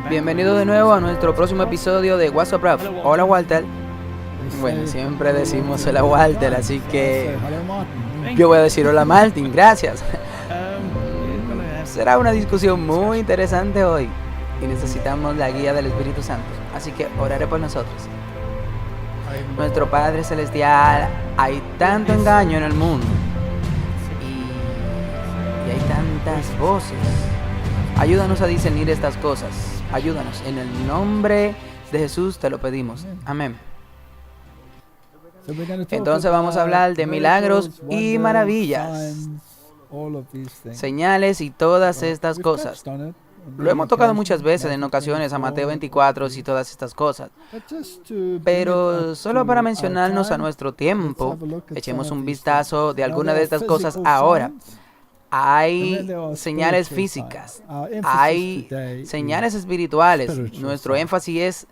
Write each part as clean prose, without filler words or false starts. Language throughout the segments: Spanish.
Bienvenido de nuevo a nuestro próximo episodio de What's Up Rap. Hola Walter. Bueno, siempre decimos hola Walter, así que yo voy a decir hola Martin, gracias. Será una discusión muy interesante hoy y necesitamos la guía del Espíritu Santo, así que oraré por nosotros. Nuestro Padre Celestial, hay tanto engaño en el mundo y hay tantas voces. Ayúdanos a discernir estas cosas. Ayúdanos. En el nombre de Jesús te lo pedimos. Amén. Entonces vamos a hablar de milagros y maravillas, señales y todas estas cosas. Lo hemos tocado muchas veces en ocasiones a Mateo 24 y todas estas cosas. Pero solo para mencionarnos a nuestro tiempo, echemos un vistazo de alguna de estas cosas ahora. Hay señales físicas, hay señales espirituales. Nuestro énfasis es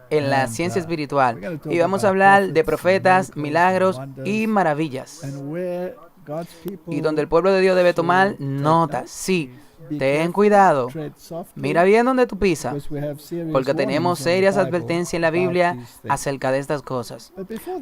en la ciencia espiritual. Y vamos a hablar de profetas, milagros y maravillas. Y donde el pueblo de Dios debe tomar nota. Sí, ten cuidado. Mira bien donde tú pisas, porque tenemos serias advertencias en la Biblia acerca de estas cosas.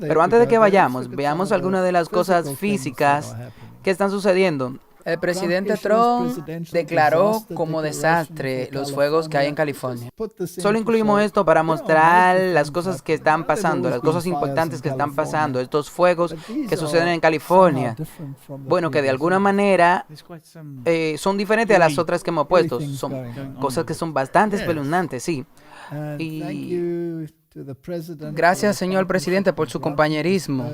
Pero antes de que vayamos, veamos algunas de las cosas físicas que están sucediendo. El presidente Trump declaró como desastre los fuegos que hay en California. Solo incluimos esto para mostrar las cosas que están pasando, las cosas importantes que están pasando, estos fuegos que suceden en California. Bueno, que de alguna manera son diferentes a las otras que hemos puesto. Son cosas que son bastante espeluznantes, sí. Y gracias, señor presidente, por su compañerismo.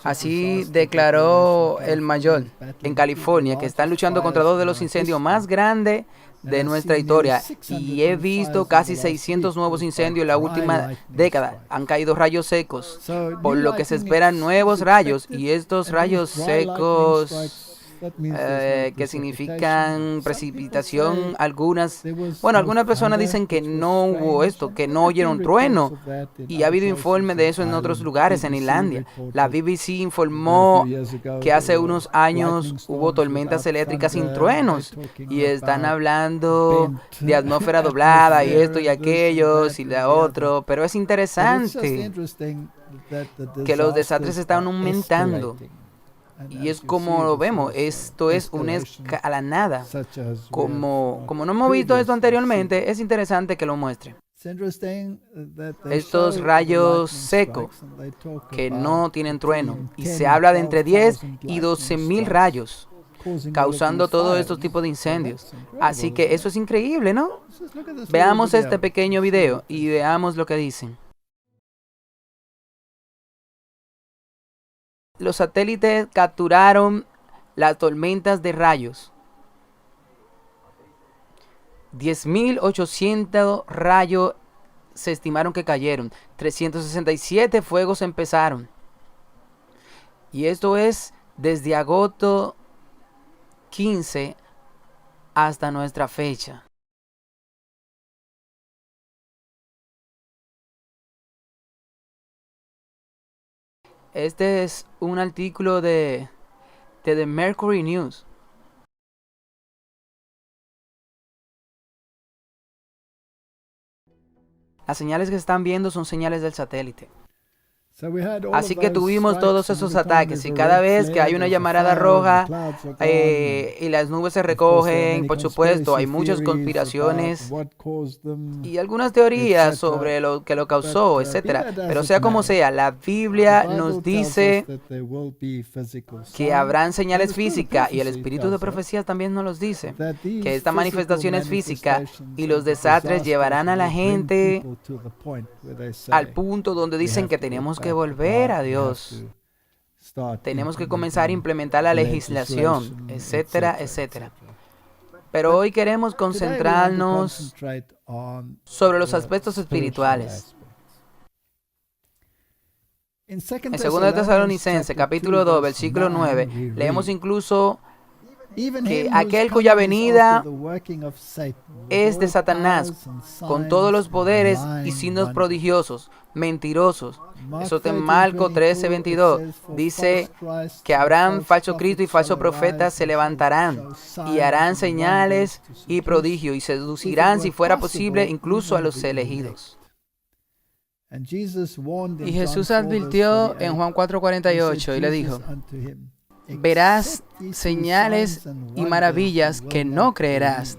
Así declaró el mayor en California, que están luchando contra dos de los incendios más grandes de nuestra historia. Y he visto casi 600 nuevos incendios en la última década. Han caído rayos secos, por lo que se esperan nuevos rayos. Y estos rayos secos que significan precipitación, algunas personas dicen que no hubo esto, que no oyeron trueno, y ha habido informes de eso en otros lugares, en Islandia. La BBC informó que hace unos años hubo tormentas eléctricas sin truenos, y están hablando de atmósfera doblada y esto y aquello y la otro, pero es interesante que los desastres están aumentando. Y es como lo vemos, esto es una escalanada. Como no hemos visto esto anteriormente, es interesante que lo muestre. Estos rayos secos que no tienen trueno, y se habla de entre 10 y 12,000 rayos causando todos estos tipos de incendios. Así que eso es increíble, ¿no? Veamos este pequeño video y veamos lo que dicen. Los satélites capturaron las tormentas de rayos. 10.800 rayos se estimaron que cayeron. 367 fuegos empezaron. Y esto es desde agosto 15 hasta nuestra fecha. Este es un artículo de The Mercury News. Las señales que están viendo son señales del satélite. Así que tuvimos todos esos ataques, y cada vez que hay una llamarada roja y las nubes se recogen, por supuesto, hay muchas conspiraciones y algunas teorías sobre lo que lo causó, etcétera. Pero sea como sea, la Biblia nos dice que habrán señales físicas, y el espíritu de profecía también nos los dice, que esta manifestación es física y los desastres llevarán a la gente al punto donde dicen que tenemos que volver a Dios. Tenemos que comenzar a implementar la legislación, etcétera, etcétera. Pero hoy queremos concentrarnos sobre los aspectos espirituales. En 2 de Tesalonicenses, capítulo 2, versículo 9, leemos incluso que aquel cuya venida es de Satanás, con todos los poderes y signos prodigiosos, mentirosos. Eso en Marcos 13:22 dice que habrán falso Cristo y falso profetas se levantarán y harán señales y prodigios y seducirán, si fuera posible, incluso a los elegidos. Y Jesús advirtió en Juan 4:48 y le dijo: verás señales y maravillas que no creerás.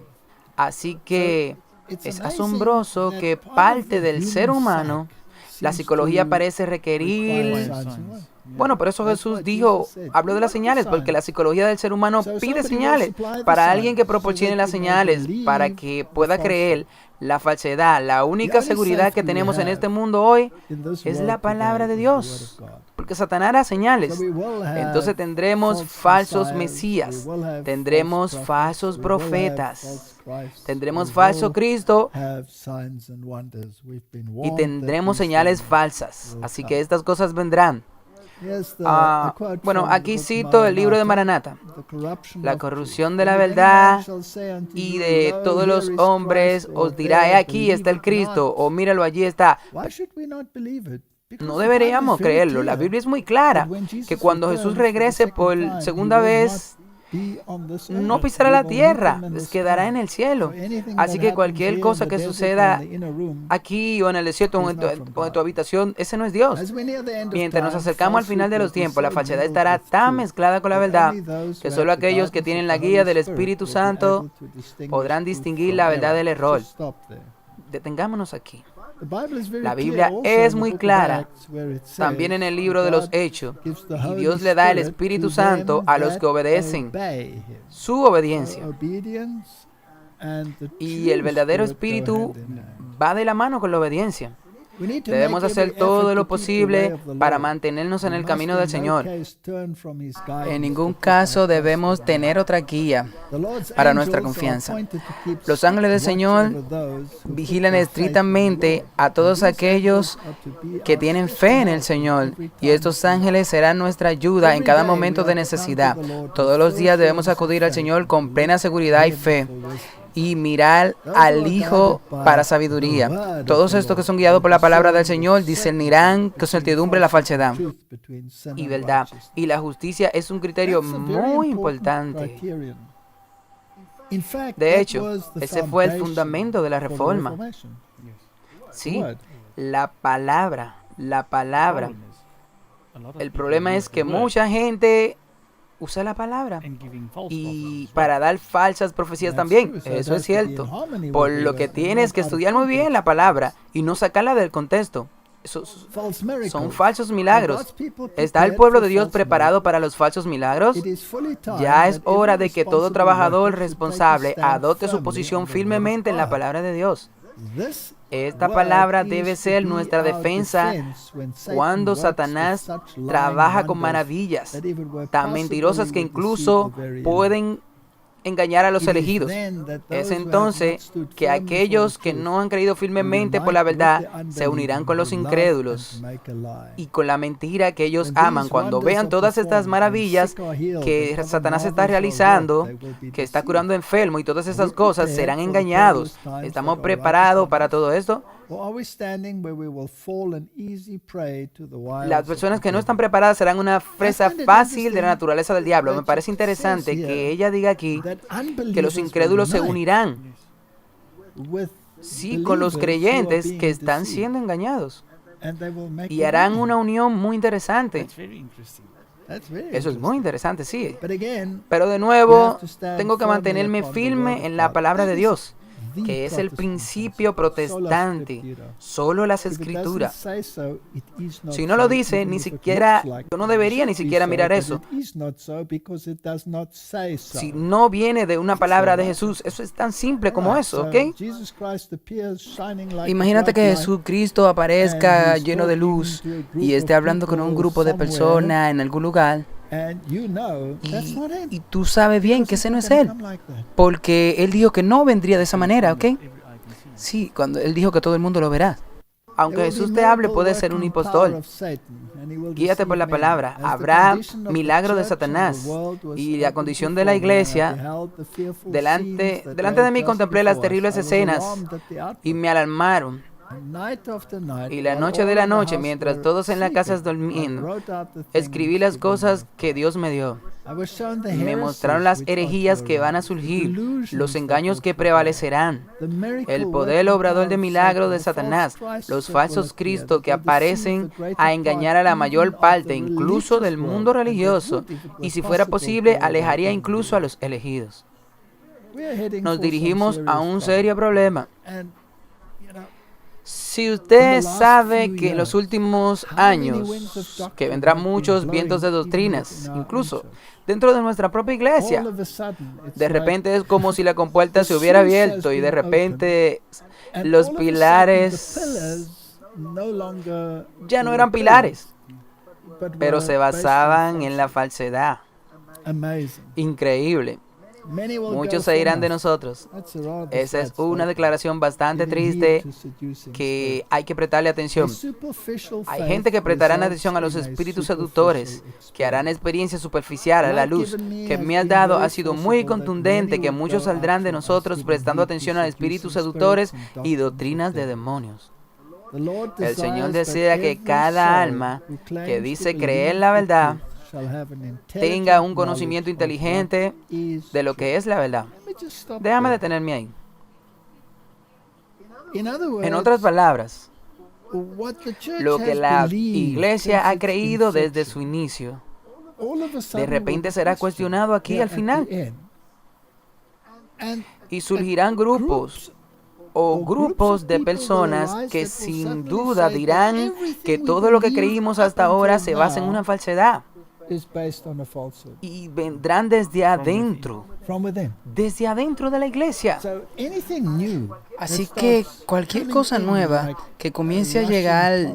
Así que es asombroso que parte del ser humano, la psicología parece requerir. Bueno, por eso Jesús habló de las señales, porque la psicología del ser humano pide señales. Para alguien que proporcione las señales, para que pueda creer la falsedad, la única seguridad que tenemos en este mundo hoy es la palabra de Dios. Porque Satanás hará señales. Entonces tendremos falsos mesías, tendremos falsos profetas, tendremos falso Cristo y tendremos señales falsas. Así que estas cosas vendrán. Bueno, aquí cito el libro de Maranatha: la corrupción de la verdad y de todos los hombres os dirá, he aquí está el Cristo, o míralo, allí está. No deberíamos creerlo. La Biblia es muy clara que cuando Jesús regrese por segunda vez, no pisará la tierra, quedará en el cielo. Así que cualquier cosa que suceda aquí o en el desierto o en tu habitación, ese no es Dios. Mientras nos acercamos al final de los tiempos, la falsedad estará tan mezclada con la verdad que solo aquellos que tienen la guía del Espíritu Santo podrán distinguir la verdad del error. Detengámonos aquí. La Biblia es muy clara, también en el libro de los Hechos, y Dios le da el Espíritu Santo a los que obedecen, su obediencia. Y el verdadero Espíritu va de la mano con la obediencia. Debemos hacer todo lo posible para mantenernos en el camino del Señor. En ningún caso debemos tener otra guía para nuestra confianza. Los ángeles del Señor vigilan estrictamente a todos aquellos que tienen fe en el Señor, y estos ángeles serán nuestra ayuda en cada momento de necesidad. Todos los días debemos acudir al Señor con plena seguridad y fe, y mirar al Hijo para sabiduría. Todos estos que son guiados por la palabra del Señor discernirán con certidumbre la falsedad y verdad. Y la justicia es un criterio muy importante. De hecho, ese fue el fundamento de la Reforma. Sí, la palabra. El problema es que mucha gente usa la palabra y para dar falsas profecías también. Eso es cierto. Por lo que tienes que estudiar muy bien la palabra y no sacarla del contexto. Son falsos milagros. ¿Está el pueblo de Dios preparado para los falsos milagros? Ya es hora de que todo trabajador responsable adopte su posición firmemente en la palabra de Dios. Esta palabra debe ser nuestra defensa cuando Satanás trabaja con maravillas tan mentirosas que incluso pueden engañar a los elegidos. Es entonces que aquellos que no han creído firmemente por la verdad se unirán con los incrédulos y con la mentira que ellos aman. Cuando vean todas estas maravillas que Satanás está realizando, que está curando enfermos y todas esas cosas, serán engañados. ¿Estamos preparados para todo esto? Las personas que no están preparadas serán una presa fácil de la naturaleza del diablo. Me parece interesante que ella diga aquí que los incrédulos se unirán, sí, con los creyentes que están siendo engañados, y harán una unión muy interesante. Eso es muy interesante, sí. Pero de nuevo, tengo que mantenerme firme en la palabra de Dios, que es el principio protestante, solo las Escrituras. Si no lo dice, ni siquiera, yo no debería ni siquiera mirar eso. Si no viene de una palabra de Jesús, eso es tan simple como eso, ¿ok? Imagínate que Jesucristo aparezca lleno de luz y esté hablando con un grupo de personas en algún lugar. Y tú sabes bien que ese no es Él, porque Él dijo que no vendría de esa manera, ¿ok? Sí, cuando Él dijo que todo el mundo lo verá. Aunque Jesús te hable, puede ser un impostor. Guíate por la palabra. Habrá milagro de Satanás. Y la condición de la iglesia, delante de mí contemplé las terribles escenas y me alarmaron. Y la noche de la noche, mientras todos en la casa dormían, escribí las cosas que Dios me dio. Me mostraron las herejías que van a surgir, los engaños que prevalecerán, el poder obrador de milagros de Satanás, los falsos cristos que aparecen a engañar a la mayor parte, incluso del mundo religioso, y si fuera posible, alejaría incluso a los elegidos. Nos dirigimos a un serio problema. Si usted sabe que en los últimos años, que vendrán muchos vientos de doctrinas, incluso dentro de nuestra propia iglesia, de repente es como si la compuerta se hubiera abierto y de repente los pilares ya no eran pilares, pero se basaban en la falsedad. Increíble. Muchos se irán de nosotros. Esa es una declaración bastante triste que hay que prestarle atención. Hay gente que prestará atención a los espíritus seductores, que harán experiencia superficial a la luz que me has dado. Ha sido muy contundente que muchos saldrán de nosotros prestando atención a espíritus seductores y doctrinas de demonios. El Señor desea que cada alma que dice creer la verdad tenga un conocimiento inteligente de lo que es la verdad. Déjame detenerme ahí. En otras palabras, lo que la iglesia ha creído desde su inicio, de repente será cuestionado aquí al final. Y surgirán grupos o grupos de personas que sin duda dirán que todo lo que creímos hasta ahora se basa en una falsedad. Y vendrán desde adentro de la iglesia. Así que cualquier cosa nueva que comience a llegar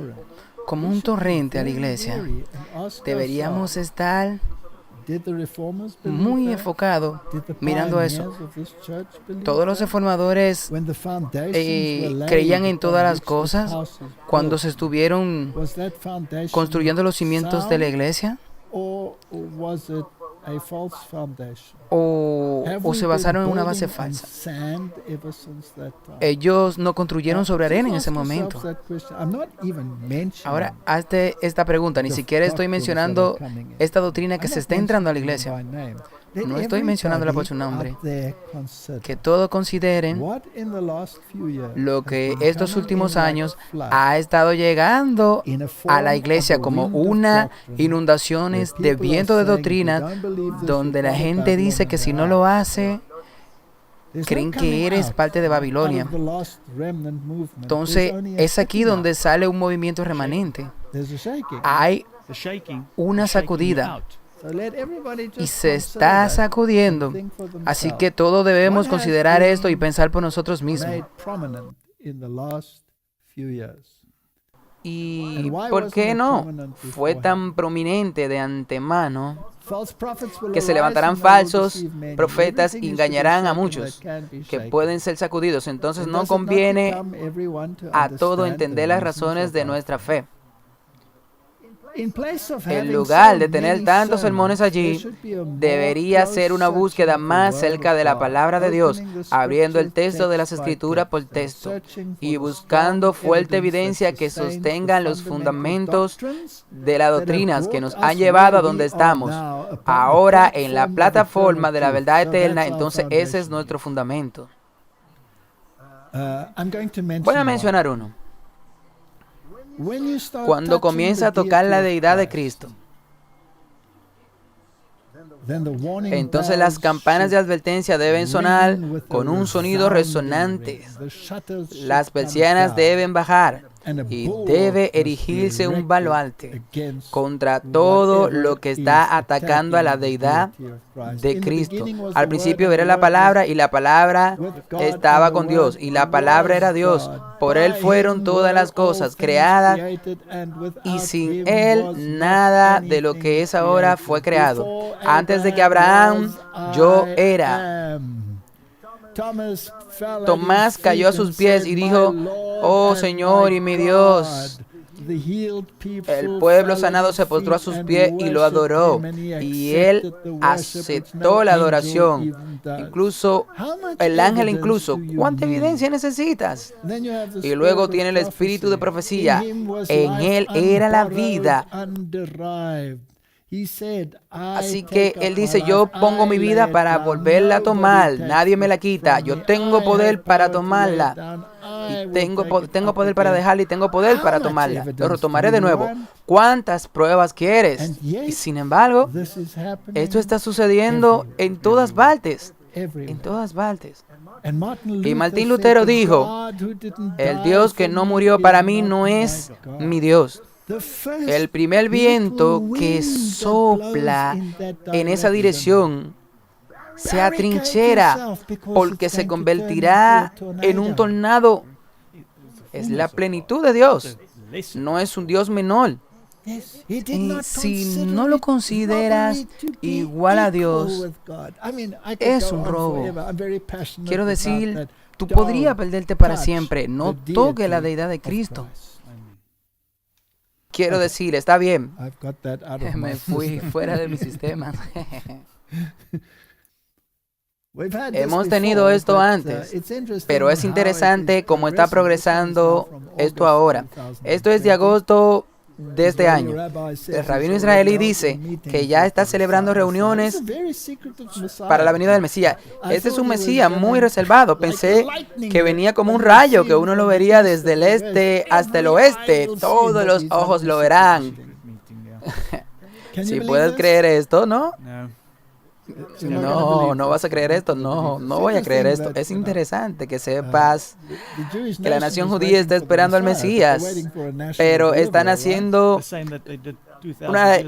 como un torrente a la iglesia, deberíamos estar muy enfocados mirando eso. Todos los reformadores creían en todas las cosas cuando se estuvieron construyendo los cimientos de la iglesia. ¿O se basaron en una base falsa? Ellos no construyeron sobre arena en ese momento. Ahora, hazte esta pregunta. Ni siquiera estoy mencionando esta doctrina que se está entrando a la iglesia. No estoy mencionándola por su nombre. Que todos consideren lo que estos últimos años ha estado llegando a la iglesia como una inundaciones de viento de doctrina, donde la gente dice que si no lo hace, creen que eres parte de Babilonia. Entonces, es aquí donde sale un movimiento remanente. Hay una sacudida. Y se está sacudiendo. Así que todos debemos considerar esto y pensar por nosotros mismos. ¿Y por qué no fue tan prominente de antemano que se levantarán falsos profetas y engañarán a muchos que pueden ser sacudidos? Entonces no conviene a todo entender las razones de nuestra fe. En lugar de tener tantos sermones allí, debería ser una búsqueda más cerca de la palabra de Dios, abriendo el texto de las Escrituras por texto y buscando fuerte evidencia que sostenga los fundamentos de las doctrinas que nos han llevado a donde estamos. Ahora, en la plataforma de la verdad eterna, entonces ese es nuestro fundamento. Voy a mencionar uno. Cuando comienza a tocar la deidad de Cristo, entonces las campanas de advertencia deben sonar con un sonido resonante. Las persianas deben bajar y debe erigirse un baluarte contra todo lo que está atacando a la deidad de Cristo. Al principio era la palabra y la palabra estaba con Dios y la palabra era Dios. Por Él fueron todas las cosas creadas y sin Él nada de lo que es ahora fue creado. Antes de que Abraham, yo era. Tomás cayó a sus pies y dijo, oh Señor y mi Dios. El pueblo sanado se postró a sus pies y lo adoró. Y él aceptó la adoración. Incluso el ángel incluso. ¿Cuánta evidencia necesitas? Y luego tiene el espíritu de profecía. En él era la vida. Así que él dice, yo pongo mi vida para volverla a tomar. Nadie me la quita. Yo tengo poder para tomarla. Y tengo poder para dejarla y tengo poder para tomarla. Lo retomaré de nuevo. ¿Cuántas pruebas quieres? Y sin embargo, esto está sucediendo en todas partes. En todas partes. Y Martín Lutero dijo, el Dios que no murió para mí no es mi Dios. El primer viento que sopla en esa dirección se atrinchera porque se convertirá en un tornado. Es la plenitud de Dios. No es un Dios menor. Y si no lo consideras igual a Dios, es un robo. Quiero decir, tú podrías perderte para siempre. No toque la deidad de Cristo. Quiero decir, está bien. Me fui fuera de mi sistema. Hemos tenido esto antes, pero es interesante cómo está progresando esto ahora. Esto es de agosto de este año. El rabino israelí dice que ya está celebrando reuniones para la venida del Mesías. Este es un Mesías muy reservado. Pensé que venía como un rayo, que uno lo vería desde el este hasta el oeste. Todos los ojos lo verán. Si puedes creer esto, ¿no? No vas a creer esto. No voy a creer esto. Es interesante que sepas que la nación judía está esperando al Mesías, pero están haciendo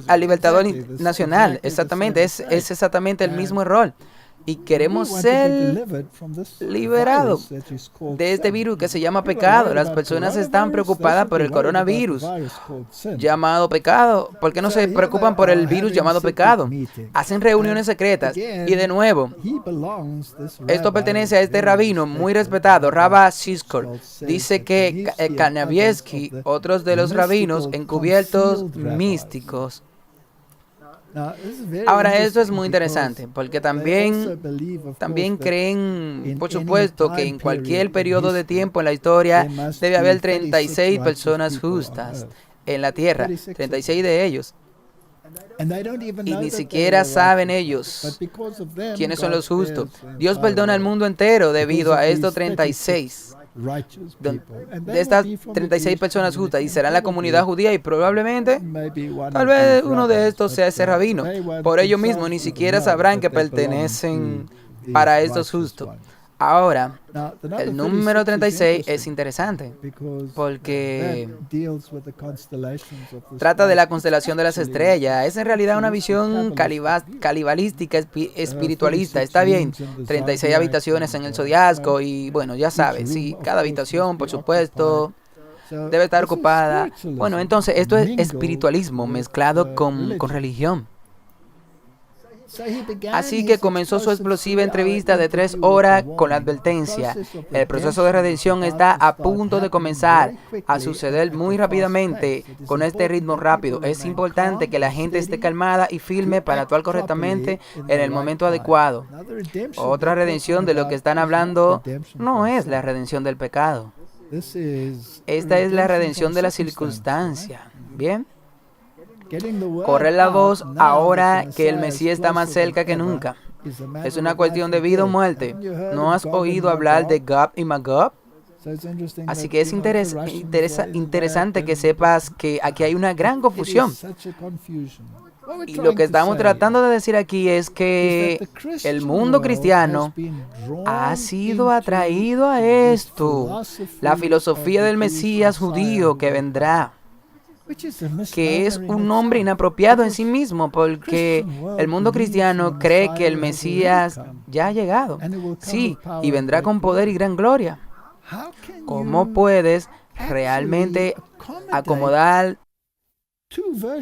al libertador nacional. Exactamente, es exactamente el mismo error. Y queremos ser liberados de este virus que se llama pecado. Las personas están preocupadas por el coronavirus llamado pecado. ¿Por qué no se preocupan por el virus llamado pekado? Hacen reuniones secretas. Y de nuevo, esto pertenece a este rabino muy respetado, Rabba Siskor. Dice que Kanievsky, otros de los rabinos encubiertos místicos. Ahora, esto es muy interesante, porque también creen, por supuesto, que en cualquier periodo de tiempo en la historia debe haber 36 personas justas en la tierra, 36 de ellos. Y ni siquiera saben ellos quiénes son los justos. Dios perdona al mundo entero debido a estos 36. De estas 36 personas justas, y serán la comunidad judía, y probablemente tal vez uno de estos sea ese rabino. Por ello mismo ni siquiera sabrán que pertenecen para estos justos. Ahora, el número 36 es interesante porque trata de la constelación de las estrellas. Es en realidad una visión calibalística, espiritualista. Está bien, 36 habitaciones en el zodiaco y bueno, ya sabes, sí, cada habitación, por supuesto, debe estar ocupada. Bueno, entonces esto es espiritualismo mezclado con religión. Así que comenzó su explosiva entrevista de 3 horas con la advertencia: el proceso de redención está a punto de comenzar a suceder muy rápidamente con este ritmo rápido. Es importante que la gente esté calmada y firme para actuar correctamente en el momento adecuado. Otra redención de lo que están hablando no es la redención del pecado. Esta es la redención de la circunstancia. ¿Bien? Corre la voz ahora que el Mesías está más cerca que nunca. Es una cuestión de vida o muerte. ¿No has oído hablar de Gog y Magog? Así que es interesante que sepas que aquí hay una gran confusión. Y lo que estamos tratando de decir aquí es que el mundo cristiano ha sido atraído a esto, la filosofía del Mesías judío que vendrá, que es un nombre inapropiado en sí mismo, porque el mundo cristiano cree que el Mesías ya ha llegado. Sí, y vendrá con poder y gran gloria. ¿Cómo puedes realmente acomodar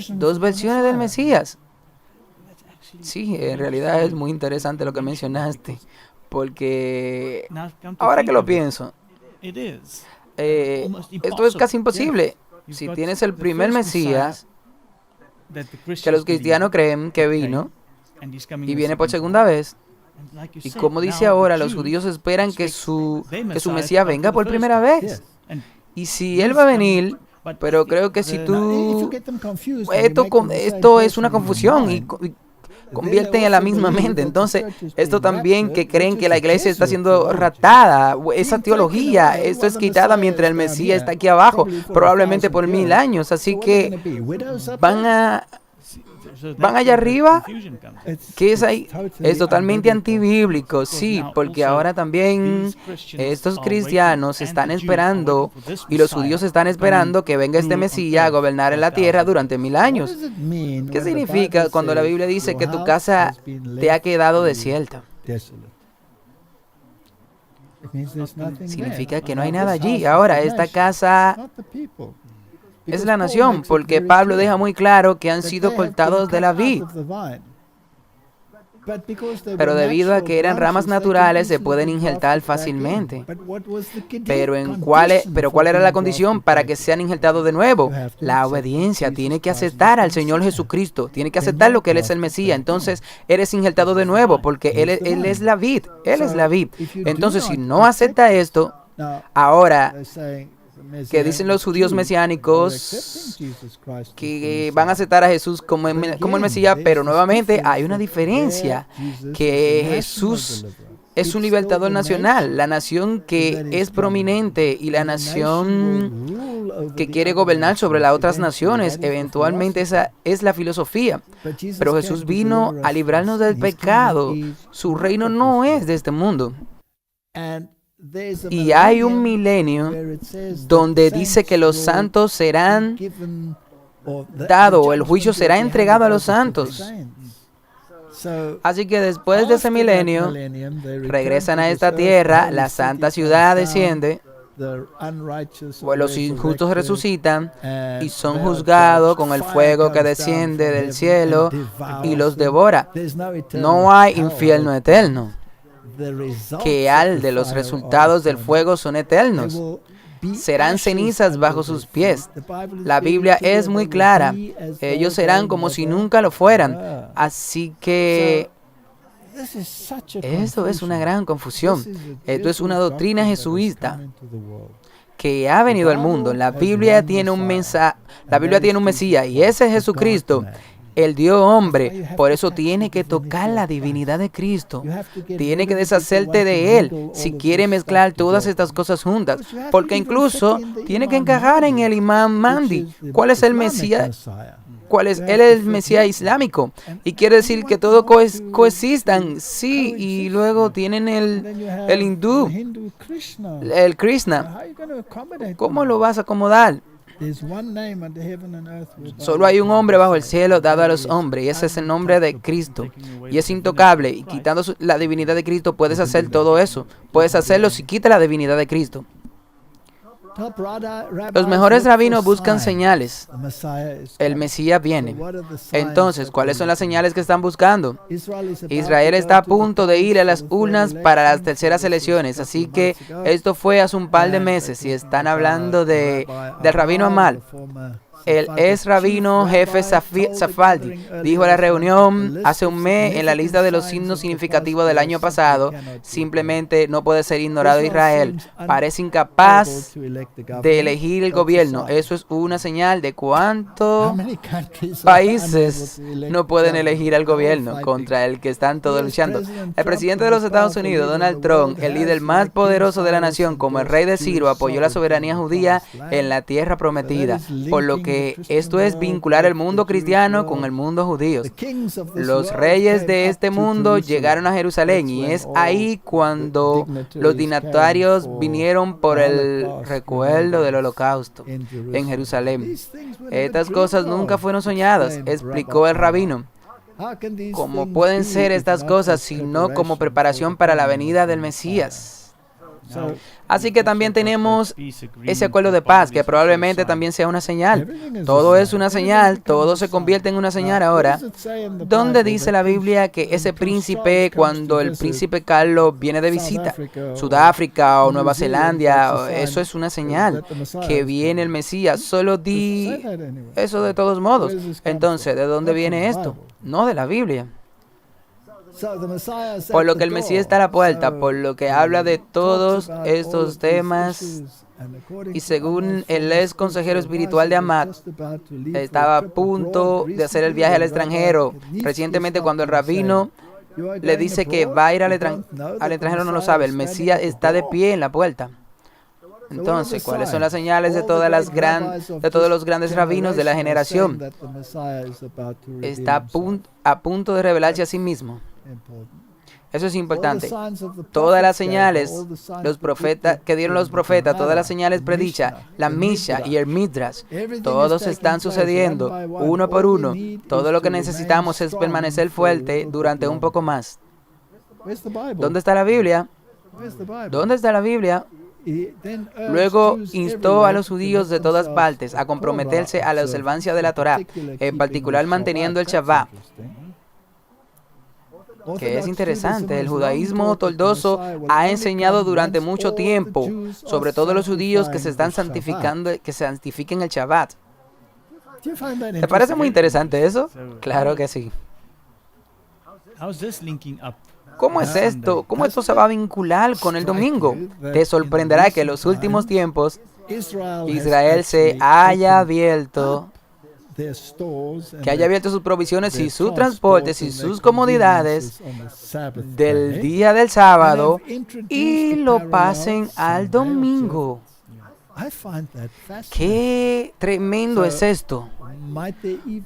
2 versiones del Mesías? Sí, en realidad es muy interesante lo que mencionaste, porque ahora que lo pienso, esto es casi imposible. Si tienes el primer Mesías, que los cristianos creen que vino y viene por segunda vez, y como dice ahora, los judíos esperan que su Mesías venga por primera vez. Y si Él va a venir, pero creo que si tú... Esto es una confusión y convierten en la misma mente. Entonces, esto también que creen que la iglesia está siendo raptada, esa teología, esto es quitada mientras el Mesías está aquí abajo, probablemente por 1000 años. Así que van allá arriba. ¿Qué es ahí? Es totalmente antibíblico, sí, porque ahora también estos cristianos están esperando y los judíos están esperando que venga este Mesías a gobernar en la tierra durante 1000 años. ¿Qué significa cuando la Biblia dice que tu casa te ha quedado desierta? Significa que no hay nada allí. Ahora, esta casa es la nación, porque Pablo deja muy claro que han sido cortados de la vid. Pero debido a que eran ramas naturales, se pueden injertar fácilmente. Pero ¿cuál era la condición para que sean injertados de nuevo? La obediencia. Tiene que aceptar al Señor Jesucristo. Tiene que aceptar lo que Él es el Mesías. Entonces, eres injertado de nuevo, porque Él es la vid. Él es la vid. Entonces, si no acepta esto, ahora... que dicen los judíos mesiánicos que van a aceptar a Jesús como el Mesías, pero nuevamente hay una diferencia, que Jesús es un libertador nacional, la nación que es prominente y la nación que quiere gobernar sobre las otras naciones. Eventualmente esa es la filosofía. Pero Jesús vino a librarnos del pecado. Su reino no es de este mundo. Y hay un milenio donde dice que los santos serán dados, o el juicio será entregado a los santos. Así que después de ese milenio, regresan a esta tierra, la santa ciudad desciende, pues los injustos resucitan y son juzgados con el fuego que desciende del cielo y los devora. No hay infierno eterno. Que al de los resultados del fuego son eternos. Serán cenizas bajo sus pies. La Biblia es muy clara. Ellos serán como si nunca lo fueran. Así que esto es una gran confusión. Esto es una doctrina jesuita que ha venido al mundo. La Biblia tiene un Mesías y ese es Jesucristo. Él dio hombre, por eso tiene que tocar la divinidad de Cristo. Tiene que deshacerte de Él si quiere mezclar todas estas cosas juntas. Porque incluso tiene que encajar en el imán Mahdi. ¿Cuál es el Mesías? Él es el Mesías islámico. Y quiere decir que todo coexistan. Sí, y luego tienen el hindú, el Krishna. ¿Cómo lo vas a acomodar? Solo hay un hombre bajo el cielo dado a los hombres, y ese es el nombre de Cristo. Y es intocable, y quitando la divinidad de Cristo puedes hacer todo eso. Puedes hacerlo si quitas la divinidad de Cristo. Los mejores rabinos buscan señales. El Mesías viene. Entonces, ¿cuáles son las señales que están buscando? Israel está a punto de ir a las urnas para las terceras elecciones. Así que esto fue hace un par de meses y están hablando del rabino Amal. El ex rabino jefe Safadi dijo en la reunión hace un mes en la lista de los signos significativos del año pasado: simplemente no puede ser ignorado Israel. Parece incapaz de elegir el gobierno. Eso es una señal de cuántos países no pueden elegir al gobierno contra el que están todos luchando. El presidente de los Estados Unidos, Donald Trump, el líder más poderoso de la nación, como el rey de Ciro, apoyó la soberanía judía en la tierra prometida, por lo que esto es vincular el mundo cristiano con el mundo judío. Los reyes de este mundo llegaron a Jerusalén y es ahí cuando los dignatarios vinieron por el recuerdo del holocausto en Jerusalén. Estas cosas nunca fueron soñadas, explicó el rabino. ¿Cómo pueden ser estas cosas sino como preparación para la venida del Mesías? Así que también tenemos ese acuerdo de paz, que probablemente también sea una señal. Todo es una señal, todo se convierte en una señal ahora. ¿Dónde dice la Biblia que ese príncipe, cuando el príncipe Carlos viene de visita, Sudáfrica o Nueva Zelanda, eso es una señal que viene el Mesías? Solo di eso de todos modos. Entonces, ¿de dónde viene esto? No de la Biblia. Por lo que el Mesías está a la puerta, por lo que habla de todos estos temas, y según el ex consejero espiritual de Ahmad, estaba a punto de hacer el viaje al extranjero. Recientemente, cuando el rabino le dice que va a ir al extranjero, no lo sabe. El Mesías está de pie en la puerta. Entonces, ¿cuáles son las señales de todos los grandes rabinos de la generación? Está a punto de revelarse a sí mismo. Eso es importante. Todas las señales, los profetas que dieron los profetas, todas las señales predichas, la Misha y el Midrash, todos están sucediendo uno por uno. Todo lo que necesitamos es permanecer fuerte durante un poco más. ¿Dónde está la Biblia? ¿Dónde está la Biblia? Luego instó a los judíos de todas partes a comprometerse a la observancia de la Torá, en particular manteniendo el Shabbat, que es interesante. El judaísmo ortodoxo ha enseñado durante mucho tiempo, sobre todo los judíos, que se están santificando, que santifiquen el Shabbat. ¿Te parece muy interesante eso? Claro que sí. ¿Cómo es esto? ¿Cómo esto se va a vincular con el domingo? Te sorprenderá que en los últimos tiempos Israel se haya abierto, sus provisiones y sus transportes y sus comodidades del día del sábado y lo pasen al domingo. ¡Qué tremendo es esto!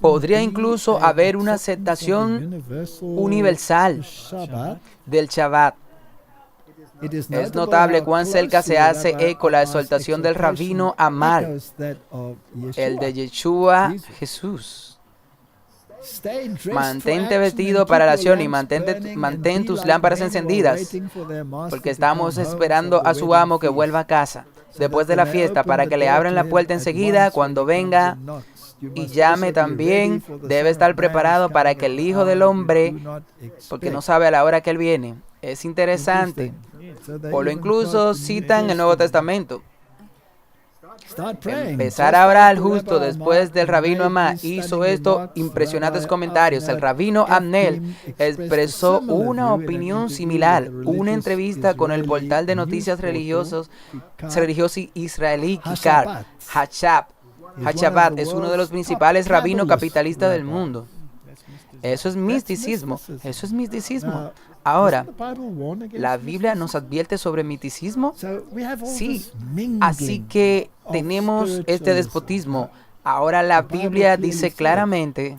Podría incluso haber una aceptación universal del Shabbat. Es notable cuán cerca se hace eco la exhortación del rabino Ahmad, el de Yeshua Jesús. Mantente vestido para la acción y mantén tus lámparas encendidas, porque estamos esperando a su amo que vuelva a casa después de la fiesta, para que le abran la puerta enseguida cuando venga y llame también. Debe estar preparado para que el Hijo del Hombre, porque no sabe a la hora que él viene. Es interesante. O lo incluso citan el Nuevo Testamento. Empezar a orar justo después del rabino Ahmad hizo esto impresionantes comentarios. El rabino Amnel expresó una opinión similar. Una entrevista con el portal de noticias religioso israelí Kikar. Hachabat es uno de los principales rabinos capitalistas del mundo. Eso es misticismo. Eso es misticismo. Ahora, ¿la Biblia nos advierte sobre misticismo? Sí. Así que tenemos este despotismo. Ahora la Biblia dice claramente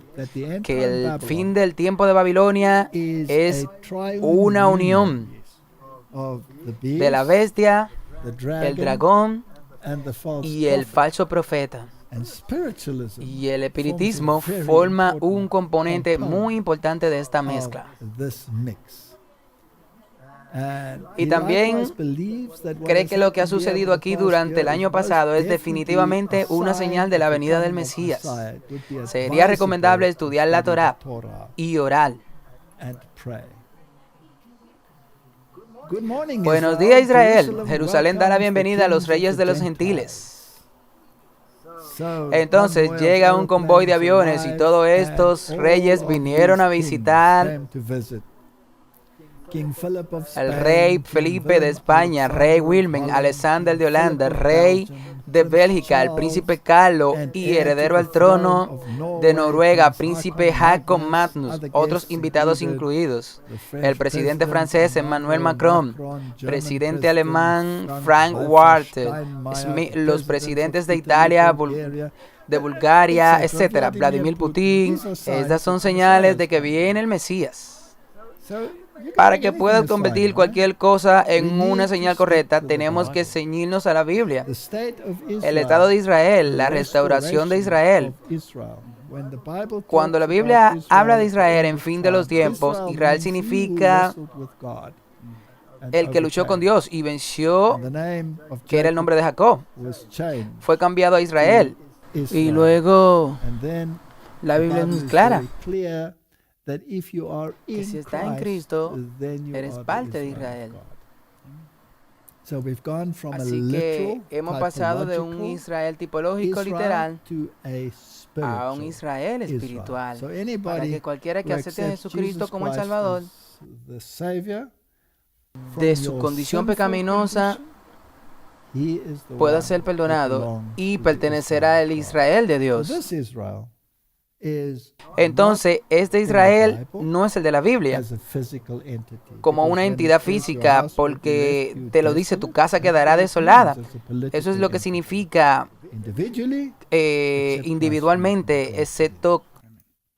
que el fin del tiempo de Babilonia es una unión de la bestia, el dragón y el falso profeta. Y el espiritismo forma un componente muy importante de esta mezcla. Y también cree que lo que ha sucedido aquí durante el año pasado es definitivamente una señal de la venida del Mesías. Sería recomendable estudiar la Torá y orar. Buenos días, Israel. Jerusalén da la bienvenida a los reyes de los gentiles. Entonces llega un convoy de aviones y todos estos reyes vinieron a visitar el rey Felipe de España, rey Wilhelm, Alexander de Holanda, rey de Bélgica, el príncipe Carlos y heredero al trono de Noruega, príncipe Jacob Magnus, otros invitados incluidos, el presidente francés Emmanuel Macron, presidente alemán Frank Walter Schmidt, los presidentes de Italia, de Bulgaria, etcétera, Vladimir Putin. Estas son señales de que viene el Mesías. Para que puedas convertir cualquier cosa en una señal correcta, tenemos que ceñirnos a la Biblia. El Estado de Israel, la restauración de Israel. Cuando la Biblia habla de Israel en fin de los tiempos, Israel significa el que luchó con Dios y venció, que era el nombre de Jacob, fue cambiado a Israel. Y luego la Biblia es muy clara que si estás en Cristo, eres parte de Israel. Así que hemos pasado de un Israel tipológico literal a un Israel espiritual, para que cualquiera que acepte a Jesucristo como el Salvador de su condición pecaminosa pueda ser perdonado y pertenecer al Israel de Dios. Entonces, este Israel no es el de la Biblia, como una entidad física, porque te lo dice, tu casa quedará desolada. Eso es lo que significa individualmente, excepto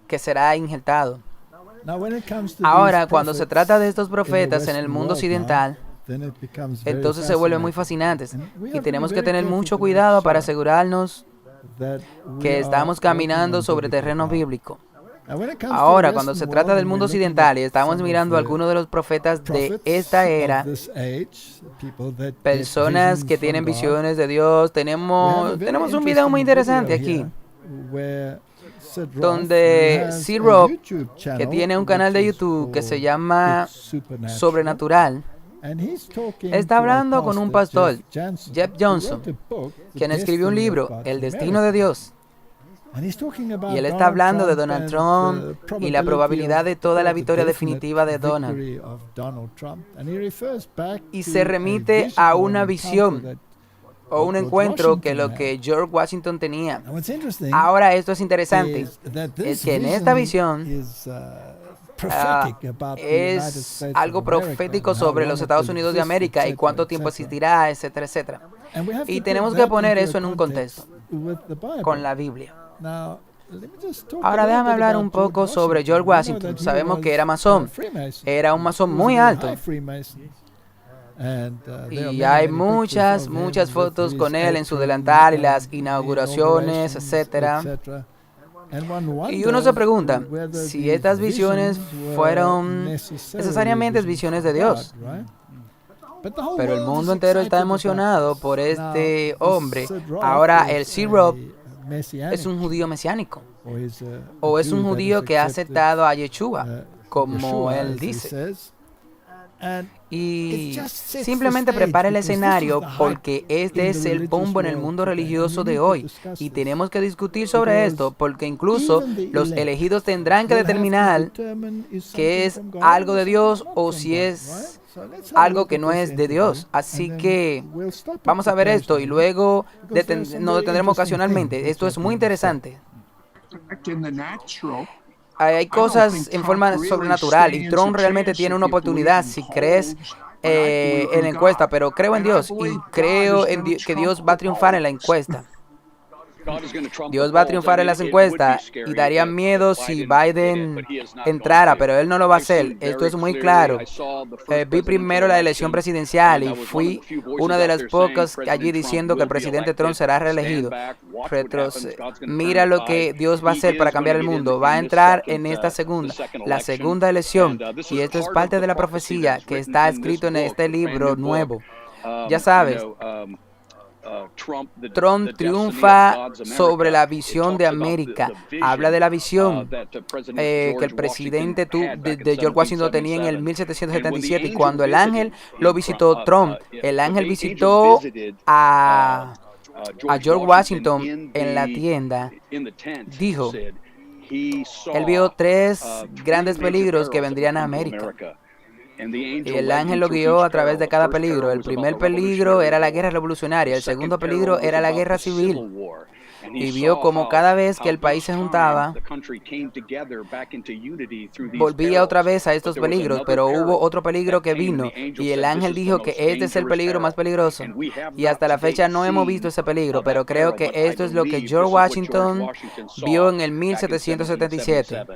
que será injertado. Ahora, cuando se trata de estos profetas en el mundo occidental, entonces se vuelve muy fascinante y tenemos que tener mucho cuidado para asegurarnos que estamos caminando sobre terreno bíblico. Ahora, cuando se trata del mundo occidental y estamos mirando a algunos de los profetas de esta era, personas que tienen visiones de Dios, tenemos un video muy interesante aquí, donde Sid Roth, que tiene un canal de YouTube que se llama Sobrenatural, está hablando con un pastor, Jeff Johnson, quien escribió un libro, El Destino de Dios. Y él está hablando de Donald Trump y la probabilidad de toda la victoria definitiva de Donald. Y se remite a una visión o un encuentro que lo que George Washington tenía. Ahora, esto es interesante, es que en esta visión es algo profético sobre los Estados Unidos de América y cuánto tiempo existirá, etcétera, etcétera. Y tenemos que poner eso en un contexto con la Biblia. Ahora déjame hablar un poco sobre George Washington. Sabemos que era masón, era un masón muy alto. Y hay muchas fotos con él en su delantal y las inauguraciones, etcétera. Y uno se pregunta si estas visiones fueron necesariamente visiones de Dios. Pero el mundo entero está emocionado por este hombre. Ahora, el Sid Roth es un judío mesiánico, o es un judío que ha aceptado a Yeshua, como él dice. Y simplemente prepara el escenario, porque este es el pombo en el mundo religioso de hoy. Y tenemos que discutir sobre esto, porque incluso los elegidos tendrán que determinar qué es algo de Dios o si es algo que no es de Dios. Así que vamos a ver esto y luego nos detendremos ocasionalmente. Esto es muy interesante. Hay cosas en forma sobrenatural y Trump realmente tiene una oportunidad si crees en la encuesta, pero creo en Dios y creo que Dios va a triunfar en la encuesta. Dios va a triunfar en las encuestas y daría miedo si Biden entrara, pero él no lo va a hacer. Esto es muy claro. Vi primero la elección presidencial y fui una de las pocas allí diciendo que el presidente Trump será reelegido. Mira lo que Dios va a hacer para cambiar el mundo. Va a entrar en esta la segunda elección, y esto es parte de la profecía que está escrito en este libro nuevo. Ya sabes, Trump triunfa sobre la visión de América. Habla de la visión que el presidente de George Washington tenía en el 1777, y cuando el ángel lo visitó Trump, el ángel visitó a George Washington en la tienda, dijo, él vio 3 grandes peligros que vendrían a América. Y el ángel lo guió a través de cada peligro. El primer peligro era la guerra revolucionaria. El segundo peligro era la guerra civil. Y vio como cada vez que el país se juntaba, volvía otra vez a estos peligros, pero hubo otro peligro que vino. Y el ángel dijo que este es el peligro más peligroso. Y hasta la fecha no hemos visto ese peligro, pero creo que esto es lo que George Washington vio en el 1777.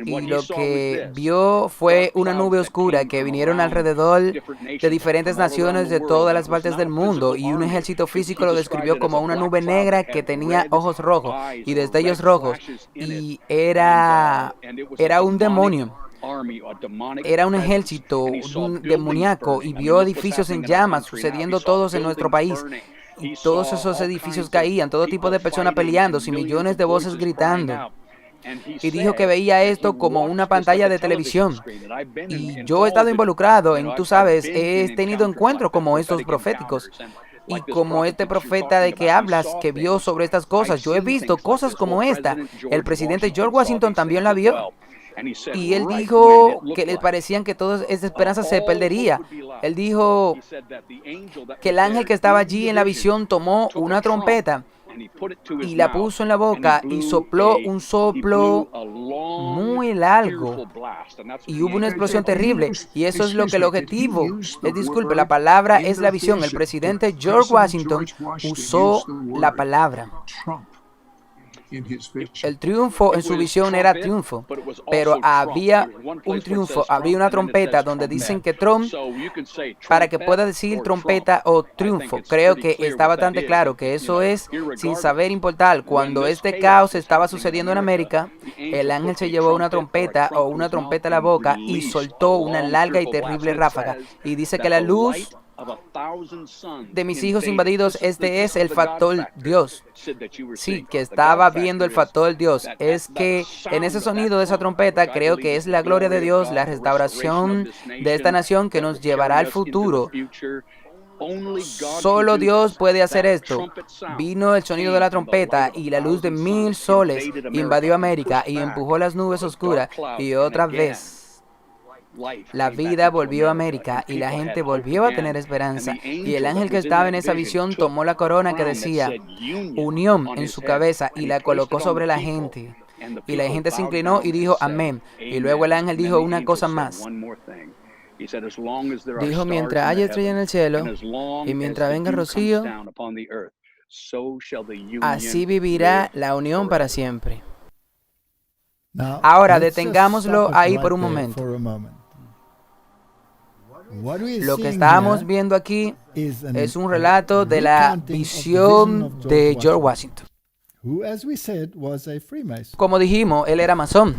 Y lo que vio fue una nube oscura que vinieron alrededor de diferentes naciones de todas las partes del mundo, y un ejército físico lo describió como una nube negra que tenía ojos rojos y destellos rojos, y era un demonio. era un ejército demoníaco y vio edificios en llamas sucediendo todos en nuestro país. Y todos esos edificios caían, todo tipo de personas peleándose y millones de voces gritando. Y dijo que veía esto como una pantalla de televisión. Y yo he estado involucrado en, tú sabes, he tenido encuentros como estos proféticos. Y como este profeta de que hablas, que vio sobre estas cosas, yo he visto cosas como esta. El presidente George Washington también la vio. Y él dijo que le parecían que toda esa esperanza se perdería. Él dijo que el ángel que estaba allí en la visión tomó una trompeta y la puso en la boca y sopló un soplo muy largo y hubo una explosión terrible. Y eso es lo que el objetivo es. Disculpe, la palabra es la visión. El presidente George Washington usó la palabra. El triunfo en su visión era triunfo, pero había un triunfo, había una trompeta donde dicen que Trump, para que pueda decir trompeta o triunfo, creo que está bastante claro que eso es sin saber importar. Cuando este caos estaba sucediendo en América, el ángel se llevó una trompeta o una trompeta a la boca y soltó una larga y terrible ráfaga. Y dice que la luz de mis hijos invadidos, este es el factor Dios. Sí, que estaba viendo el factor Dios. Es que en ese sonido de esa trompeta creo que es la gloria de Dios, la restauración de esta nación que nos llevará al futuro. Solo Dios puede hacer esto. Vino el sonido de la trompeta y la luz de 1000 soles invadió América y empujó las nubes oscuras y otra vez la vida volvió a América y la gente volvió a tener esperanza. Y el ángel que estaba en esa visión tomó la corona que decía unión en su cabeza y la colocó sobre la gente. Y la gente se inclinó y dijo amén. Y luego el ángel dijo una cosa más. Dijo, mientras haya estrella en el cielo y mientras venga rocío, así vivirá la unión para siempre. Ahora detengámoslo ahí por un momento. Lo que estamos viendo aquí es un relato de la visión de George Washington. Como dijimos, él era masón.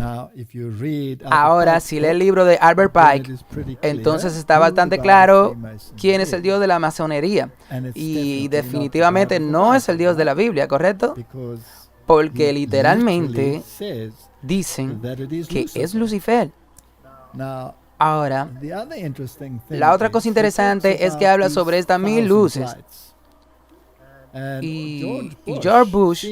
Ahora, si lee el libro de Albert Pike, entonces está bastante claro quién es el Dios de la masonería. Y definitivamente no es el Dios de la Biblia, ¿correcto? Porque literalmente dicen que es Lucifer. Ahora, la otra cosa interesante es que habla sobre estas 1000 luces. Y George Bush,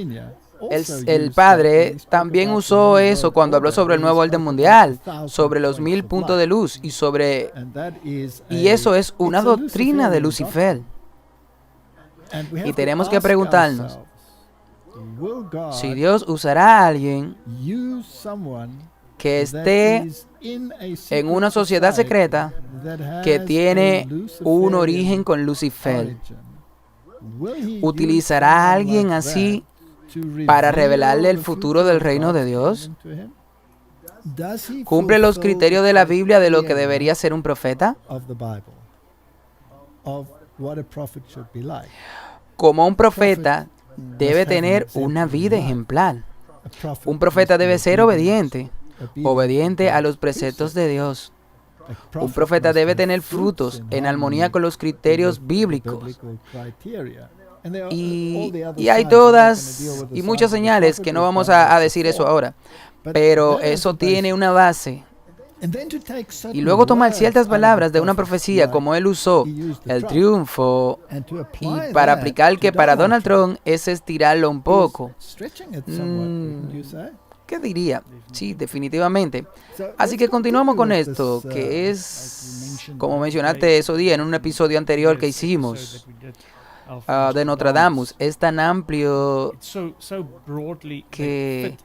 el padre, también usó eso cuando habló sobre el nuevo orden mundial, sobre los 1000 puntos de luz y eso es una doctrina de Lucifer. Y tenemos que preguntarnos, si Dios usará a alguien que esté en una sociedad secreta que tiene un origen con Lucifer, ¿utilizará a alguien así para revelarle el futuro del reino de Dios? ¿Cumple los criterios de la Biblia de lo que debería ser un profeta? Como un profeta debe tener una vida ejemplar. Un profeta debe ser obediente a los preceptos de Dios. Un profeta debe tener frutos en armonía con los criterios bíblicos. Y hay todas y muchas señales que no vamos a decir eso ahora, pero eso tiene una base. Y luego tomar ciertas palabras de una profecía como él usó, el triunfo, y para aplicar que para Donald Trump es estirarlo un poco. ¿Qué diría? Sí, definitivamente. Así que continuamos con esto, que es, como mencionaste esos días en un episodio anterior que hicimos, de Notre Dame, es tan amplio que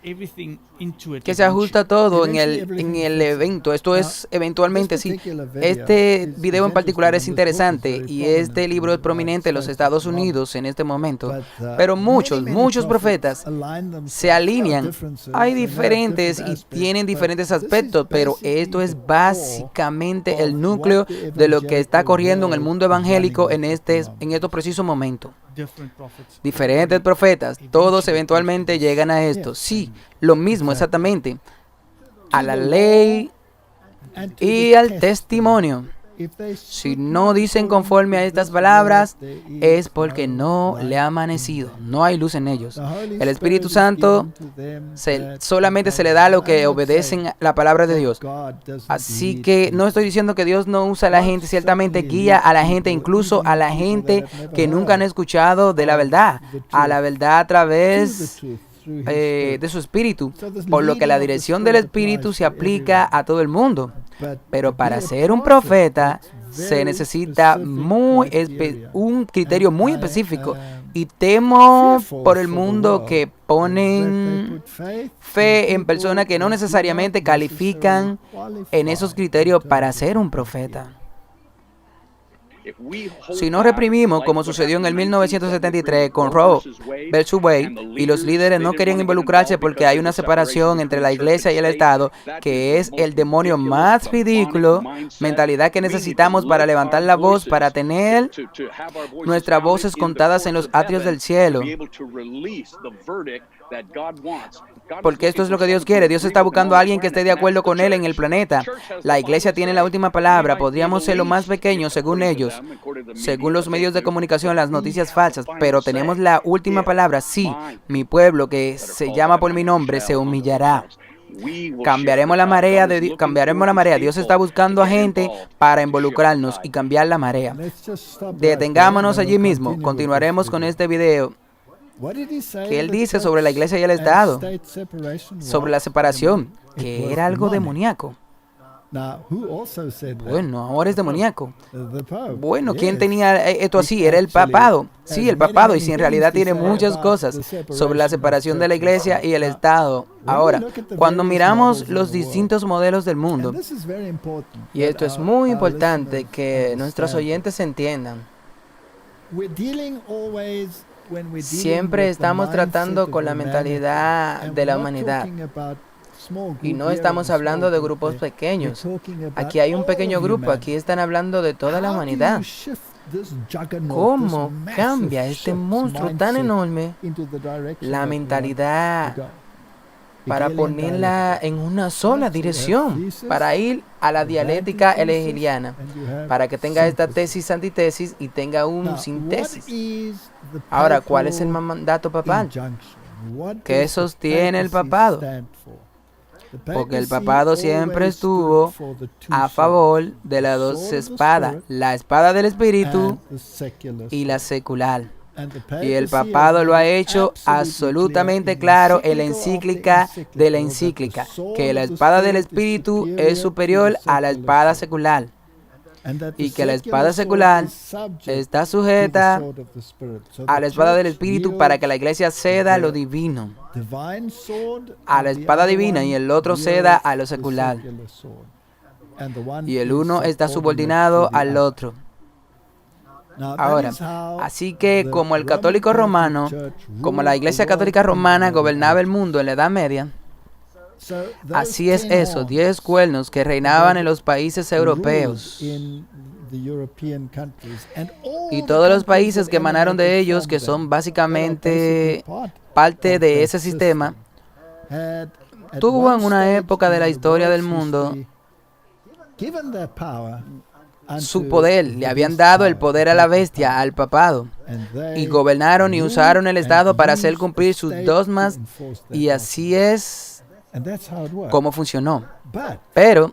se ajusta todo en el evento. Esto es eventualmente, sí. Este video en particular es interesante y este libro es prominente en los Estados Unidos en este momento. Pero muchos profetas se alinean. Hay diferentes y tienen diferentes aspectos, pero esto es básicamente el núcleo de lo que está corriendo en el mundo evangélico en estos precisos momentos. Diferentes profetas, todos eventualmente llegan a esto. Sí, lo mismo exactamente. A la ley y al testimonio. Si no dicen conforme a estas palabras, es porque no le ha amanecido. No hay luz en ellos. El Espíritu Santo solamente se le da a los que obedecen la palabra de Dios. Así que no estoy diciendo que Dios no usa a la gente. Ciertamente guía a la gente, incluso a la gente que nunca han escuchado de la verdad, a la verdad a través de su espíritu, por lo que la dirección del espíritu se aplica a todo el mundo. Pero para ser un profeta se necesita un criterio muy específico, y temo por el mundo que ponen fe en personas que no necesariamente califican en esos criterios para ser un profeta. Si no reprimimos, como sucedió en el 1973 con Roe versus Wade, y los líderes no querían involucrarse porque hay una separación entre la iglesia y el Estado, que es el demonio más ridículo, mentalidad que necesitamos para levantar la voz, para tener nuestras voces contadas en los atrios del cielo. Porque esto es lo que Dios quiere. Dios está buscando a alguien que esté de acuerdo con Él en el planeta. La iglesia tiene la última palabra. Podríamos ser lo más pequeños según ellos, según los medios de comunicación, las noticias falsas, pero tenemos la última palabra. Sí, mi pueblo que se llama por mi nombre se humillará. Cambiaremos la marea. Dios está buscando a gente para involucrarnos y cambiar la marea. Detengámonos allí mismo. Continuaremos con este video. ¿Qué él dice sobre la iglesia y el Estado? Sobre la separación, que era algo demoníaco. Bueno, ahora es demoníaco. Bueno, ¿quién tenía esto así? Era el papado. Sí, el papado. Y si en realidad tiene muchas cosas sobre la separación de la iglesia y el Estado. Ahora, cuando miramos los distintos modelos del mundo, y esto es muy importante que nuestros oyentes entiendan, siempre estamos tratando con la mentalidad de la humanidad. Y no estamos hablando de grupos pequeños. Aquí hay un pequeño grupo. Aquí están hablando de toda la humanidad. ¿Cómo cambia este monstruo tan enorme la mentalidad para ponerla en una sola dirección, para ir a la dialéctica hegeliana, para que tenga esta tesis, antitesis y tenga un síntesis? Ahora, ¿cuál es el mandato papal? ¿Qué sostiene el papado? Porque el papado siempre estuvo a favor de las dos espadas, la espada del espíritu y la secular. Y el papado lo ha hecho absolutamente claro en la encíclica de la encíclica, que la espada del espíritu es superior a la espada secular, y que la espada secular está sujeta a la espada del espíritu para que la iglesia ceda lo divino a la espada divina y el otro ceda a lo secular, y el uno está subordinado al otro. Ahora, así que como el católico romano, como la iglesia católica romana gobernaba el mundo en la Edad Media, así es eso, 10 cuernos que reinaban en los países europeos. Y todos los países que emanaron de ellos, que son básicamente parte de ese sistema, tuvo en una época de la historia del mundo su poder. Le habían dado el poder a la bestia, al papado, y gobernaron y usaron el Estado para hacer cumplir sus dogmas, y así es como funcionó. Pero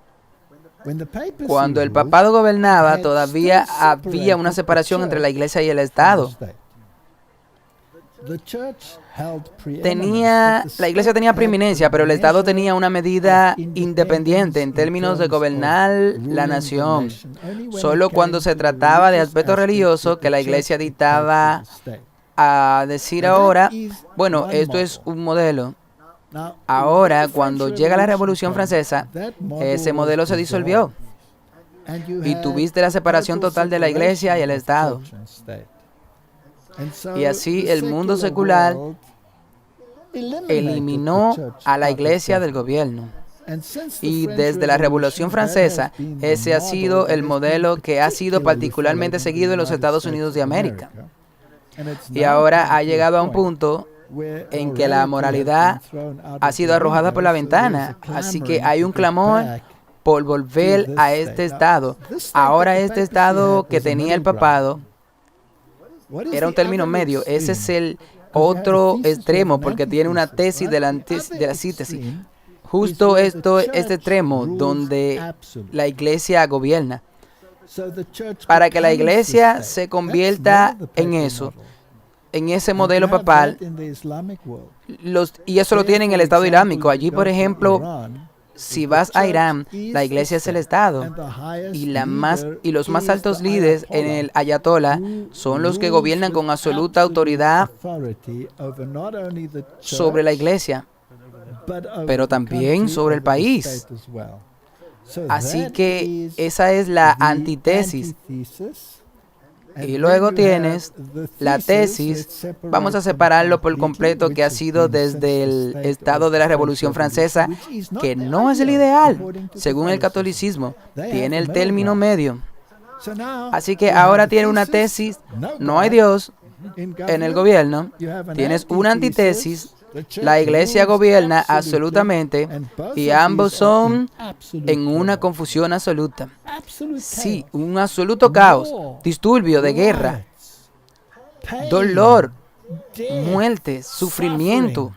cuando el papado gobernaba, todavía había una separación entre la iglesia y el Estado. La iglesia tenía preeminencia, pero el Estado tenía una medida independiente en términos de gobernar la nación. Solo cuando se trataba de aspectos religiosos que la iglesia dictaba a decir ahora, bueno, esto es un modelo. Ahora, cuando llega la Revolución Francesa, ese modelo se disolvió y tuviste la separación total de la iglesia y el Estado. Y así el mundo secular eliminó a la iglesia del gobierno. Y desde la Revolución Francesa, ese ha sido el modelo que ha sido particularmente seguido en los Estados Unidos de América. Y ahora ha llegado a un punto en que la moralidad ha sido arrojada por la ventana. Así que hay un clamor por volver a este estado. Ahora este estado que tenía el papado era un término medio. Ese es el otro extremo porque tiene una tesis de la síntesis. Justo este extremo donde la iglesia gobierna. Para que la iglesia se convierta en eso, en ese modelo papal, y eso lo tiene en el Estado Islámico. Allí, por ejemplo, si vas a Irán, la iglesia es el Estado, y los más altos líderes en el Ayatollah son los que gobiernan con absoluta autoridad sobre la iglesia, pero también sobre el país. Así que esa es la antítesis. Y luego tienes la tesis, vamos a separarlo por completo, que ha sido desde el estado de la Revolución Francesa, que no es el ideal, según el catolicismo, tiene el término medio. Así que ahora tiene una tesis, no hay Dios en el gobierno, tienes una antítesis, la iglesia gobierna absolutamente y ambos son en una confusión absoluta. Sí, un absoluto caos, disturbio de guerra, dolor, muerte, sufrimiento.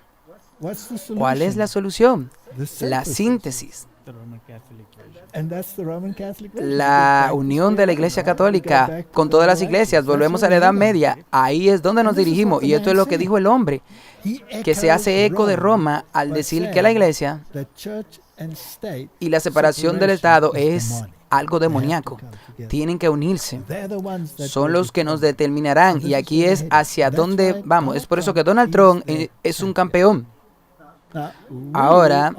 ¿Cuál es la solución? La síntesis. La unión de la Iglesia Católica con todas las iglesias. Volvemos a la Edad Media. Ahí es donde nos dirigimos. Y esto es lo que dijo el hombre, que se hace eco de Roma al decir que la iglesia y la separación del Estado es algo demoníaco. Tienen que unirse. Son los que nos determinarán. Y aquí es hacia dónde vamos. Es por eso que Donald Trump es un campeón. Ahora,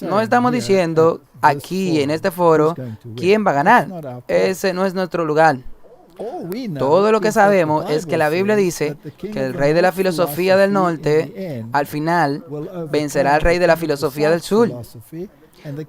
no estamos diciendo aquí en este foro quién va a ganar. Ese no es nuestro lugar. Todo lo que sabemos es que la Biblia dice que el rey de la filosofía del norte, al final, vencerá al rey de la filosofía del sur.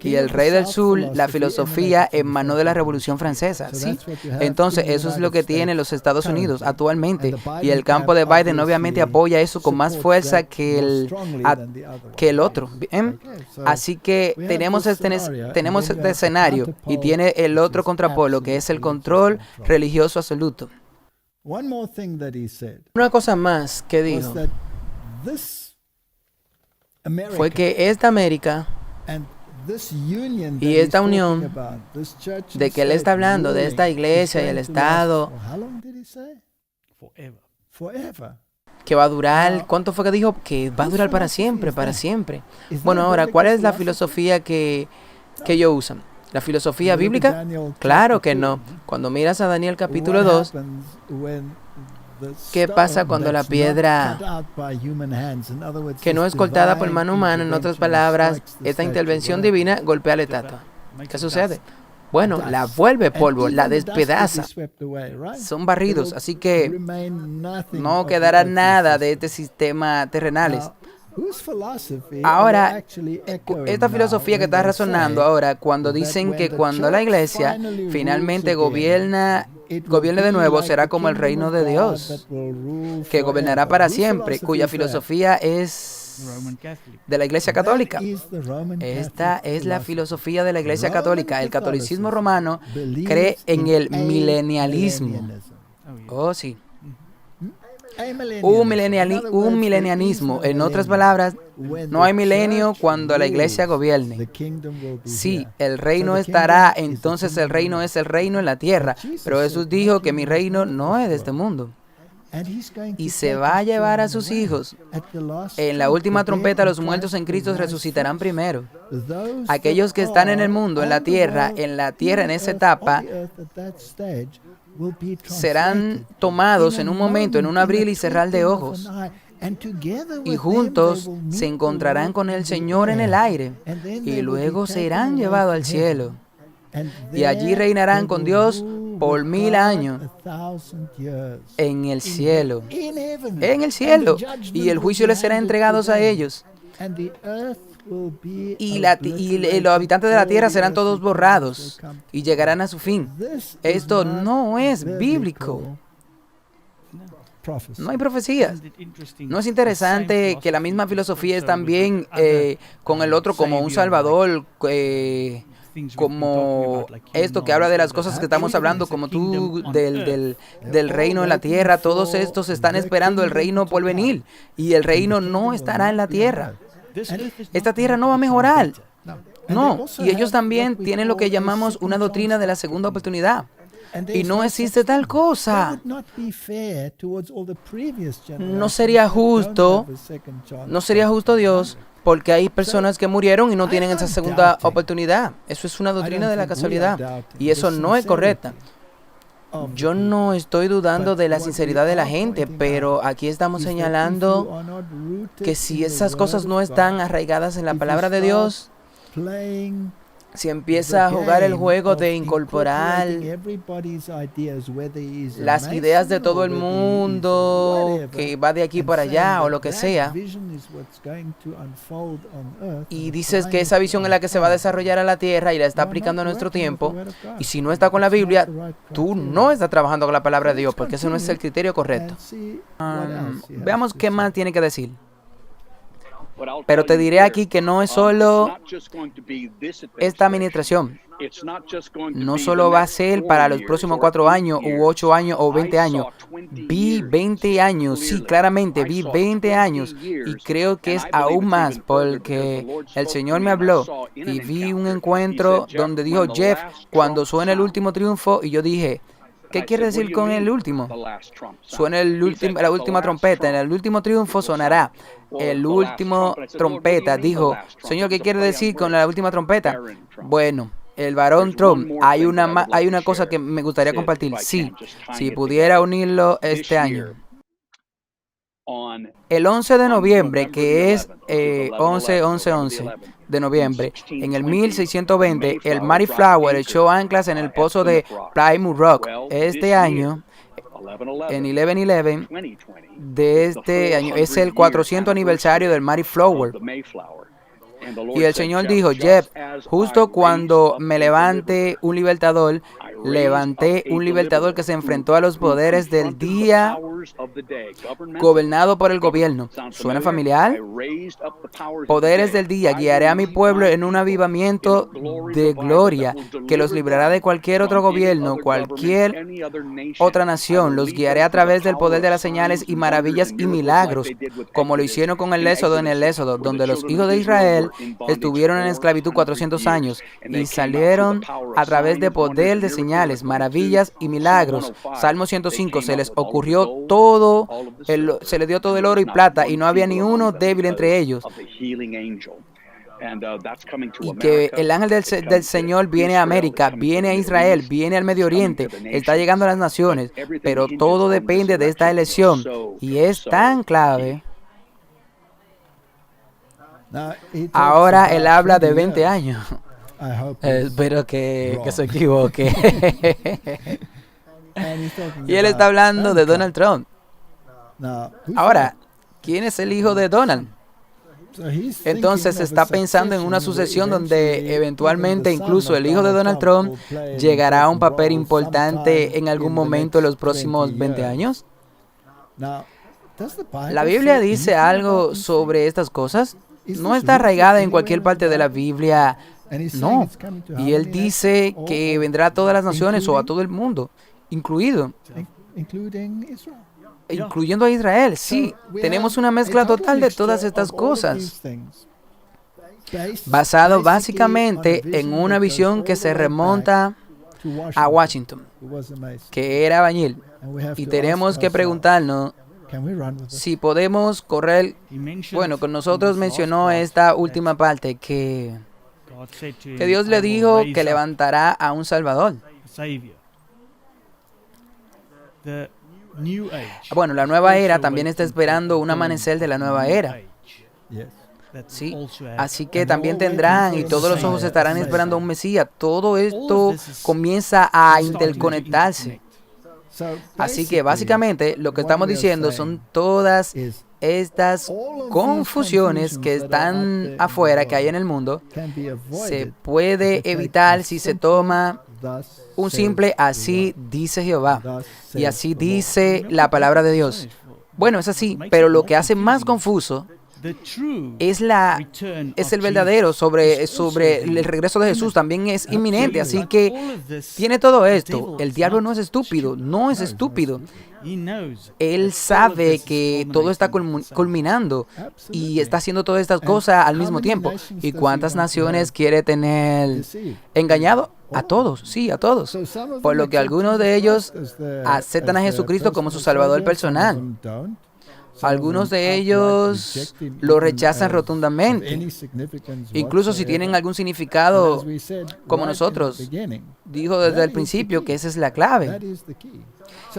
Y el rey del sur, la filosofía emanó de la Revolución Francesa, ¿sí? Entonces, eso es lo que tienen los Estados Unidos actualmente. Y el campo de Biden obviamente apoya eso con más fuerza que el otro. ¿Bien? Así que tenemos este escenario y tiene el otro contrapolo, que es el control religioso absoluto. Una cosa más que dijo fue que esta América y esta unión de que él está hablando de esta iglesia y el Estado que va a durar, ¿cuánto fue que dijo? Que va a durar para siempre, para siempre. Bueno, ahora, ¿cuál es la filosofía que ellos usan? ¿La filosofía bíblica? Claro que no. Cuando miras a Daniel capítulo 2, ¿qué pasa cuando la piedra que no es cortada por mano humana, en otras palabras, esta intervención divina, golpea la estatua? ¿Qué sucede? Bueno, la vuelve polvo, la despedaza. Son barridos, así que no quedará nada de este sistema terrenales. Ahora, esta filosofía que está razonando ahora, cuando dicen que cuando la iglesia finalmente gobierne de nuevo, será como el reino de Dios, que gobernará para siempre, cuya filosofía es de la Iglesia Católica. Esta es la filosofía de la Iglesia Católica. El catolicismo romano cree en el milenialismo. Oh, sí. Un milenianismo. En otras palabras, no hay milenio cuando la iglesia gobierne. Sí, el reino estará, entonces el reino es el reino en la tierra. Pero Jesús dijo que mi reino no es de este mundo. Y se va a llevar a sus hijos. En la última trompeta, los muertos en Cristo resucitarán primero. Aquellos que están en el mundo, en la tierra en esa etapa, serán tomados en un momento, en un abrir y cerrar de ojos. Y juntos se encontrarán con el Señor en el aire. Y luego serán llevados al cielo. Y allí reinarán con Dios por 1000 años en el cielo. En el cielo. Y el juicio les será entregado a ellos. Y los habitantes de la tierra serán todos borrados y llegarán a su fin. Esto no es bíblico. No hay profecías. ¿No es interesante que la misma filosofía es también con el otro como un salvador como esto que habla de las cosas que estamos hablando, como tú, del reino en la tierra. Todos estos están esperando el reino por venir, y el reino no estará en la tierra. Esta tierra no va a mejorar. No, y ellos también tienen lo que llamamos una doctrina de la segunda oportunidad. Y no existe tal cosa. No sería justo, Dios, porque hay personas que murieron y no tienen esa segunda oportunidad. Eso es una doctrina de la casualidad, y eso no es correcta. Yo no estoy dudando de la sinceridad de la gente, pero aquí estamos señalando que si esas cosas no están arraigadas en la palabra de Dios, si empieza a jugar el juego de incorporar las ideas de todo el mundo, que va de aquí para allá o lo que sea, y dices que esa visión es la que se va a desarrollar a la tierra y la está aplicando a nuestro tiempo, y si no está con la Biblia, tú no estás trabajando con la palabra de Dios, porque ese no es el criterio correcto. Veamos qué más tiene que decir. Pero te diré aquí que no es solo esta administración. No solo va a ser para los próximos 4 años, u 8 años, o 20 años. Vi 20 años, sí, claramente, vi 20 años. Y creo que es aún más, porque el Señor me habló y vi un encuentro donde dijo, Jeff, cuando suene el último triunfo, y yo dije, ¿qué quiere decir con el último? Suena la última trompeta. En el último triunfo sonará el último trompeta. Dijo, Señor, ¿qué quiere decir con la última trompeta? Bueno, el varón Trump, hay una cosa que me gustaría compartir. Sí, si pudiera unirlo este año. El 11 de noviembre, que es 11 de noviembre, en el 1620, el Mayflower echó anclas en el pozo de Plymouth Rock. Este año, en 11/11 de este año, es el 400 aniversario del Mayflower. Y el Señor dijo, Jeff, justo cuando me levanté un libertador que se enfrentó a los poderes del día gobernado por el gobierno. ¿Suena familiar? Poderes del día, guiaré a mi pueblo en un avivamiento de gloria que los librará de cualquier otro gobierno, cualquier otra nación. Los guiaré a través del poder de las señales y maravillas y milagros, como lo hicieron con el Éxodo en el Éxodo, donde los hijos de Israel estuvieron en esclavitud 400 años y salieron a través de poder de señales, maravillas y milagros. Salmo 105, se les ocurrió todo, se les dio todo el oro y plata, y no había ni uno débil entre ellos. Y que el ángel del Señor viene a América, viene a Israel, viene al Medio Oriente, está llegando a las naciones, pero todo depende de esta elección, y es tan clave. Ahora él habla de 20 años. Espero que se equivoque. Y él está hablando de Donald Trump. Ahora, ¿quién es el hijo de Donald? Entonces está pensando en una sucesión donde eventualmente incluso el hijo de Donald Trump llegará a un papel importante en algún momento en los próximos 20 años. ¿La Biblia dice algo sobre estas cosas? No está arraigada en cualquier parte de la Biblia, no. Y él dice que vendrá a todas las naciones o a todo el mundo, incluyendo a Israel. Sí, tenemos una mezcla total de todas estas cosas, basado básicamente en una visión que se remonta a Washington, que era albañil. Y tenemos que preguntarnos si podemos correr. Bueno, con nosotros mencionó esta última parte, que Dios le dijo que levantará a un Salvador. Bueno, la nueva era también está esperando un amanecer de la nueva era. Sí, así que también tendrán, y todos los ojos estarán esperando a un Mesías. Todo esto comienza a interconectarse. Así que básicamente lo que estamos diciendo son todas estas confusiones que están afuera, que hay en el mundo, se puede evitar si se toma un simple así dice Jehová y así dice la palabra de Dios. Bueno, es así, pero lo que hace más confuso es el verdadero sobre el regreso de Jesús, también es inminente. Así que tiene todo esto. El diablo no es estúpido, no es estúpido. Él sabe que todo está culminando y está haciendo todas estas cosas al mismo tiempo. ¿Y cuántas naciones quiere tener engañado? A todos, sí, a todos. Por lo que algunos de ellos aceptan a Jesucristo como su Salvador personal. Algunos de ellos lo rechazan rotundamente, incluso si tienen algún significado como nosotros. Dijo desde el principio que esa es la clave.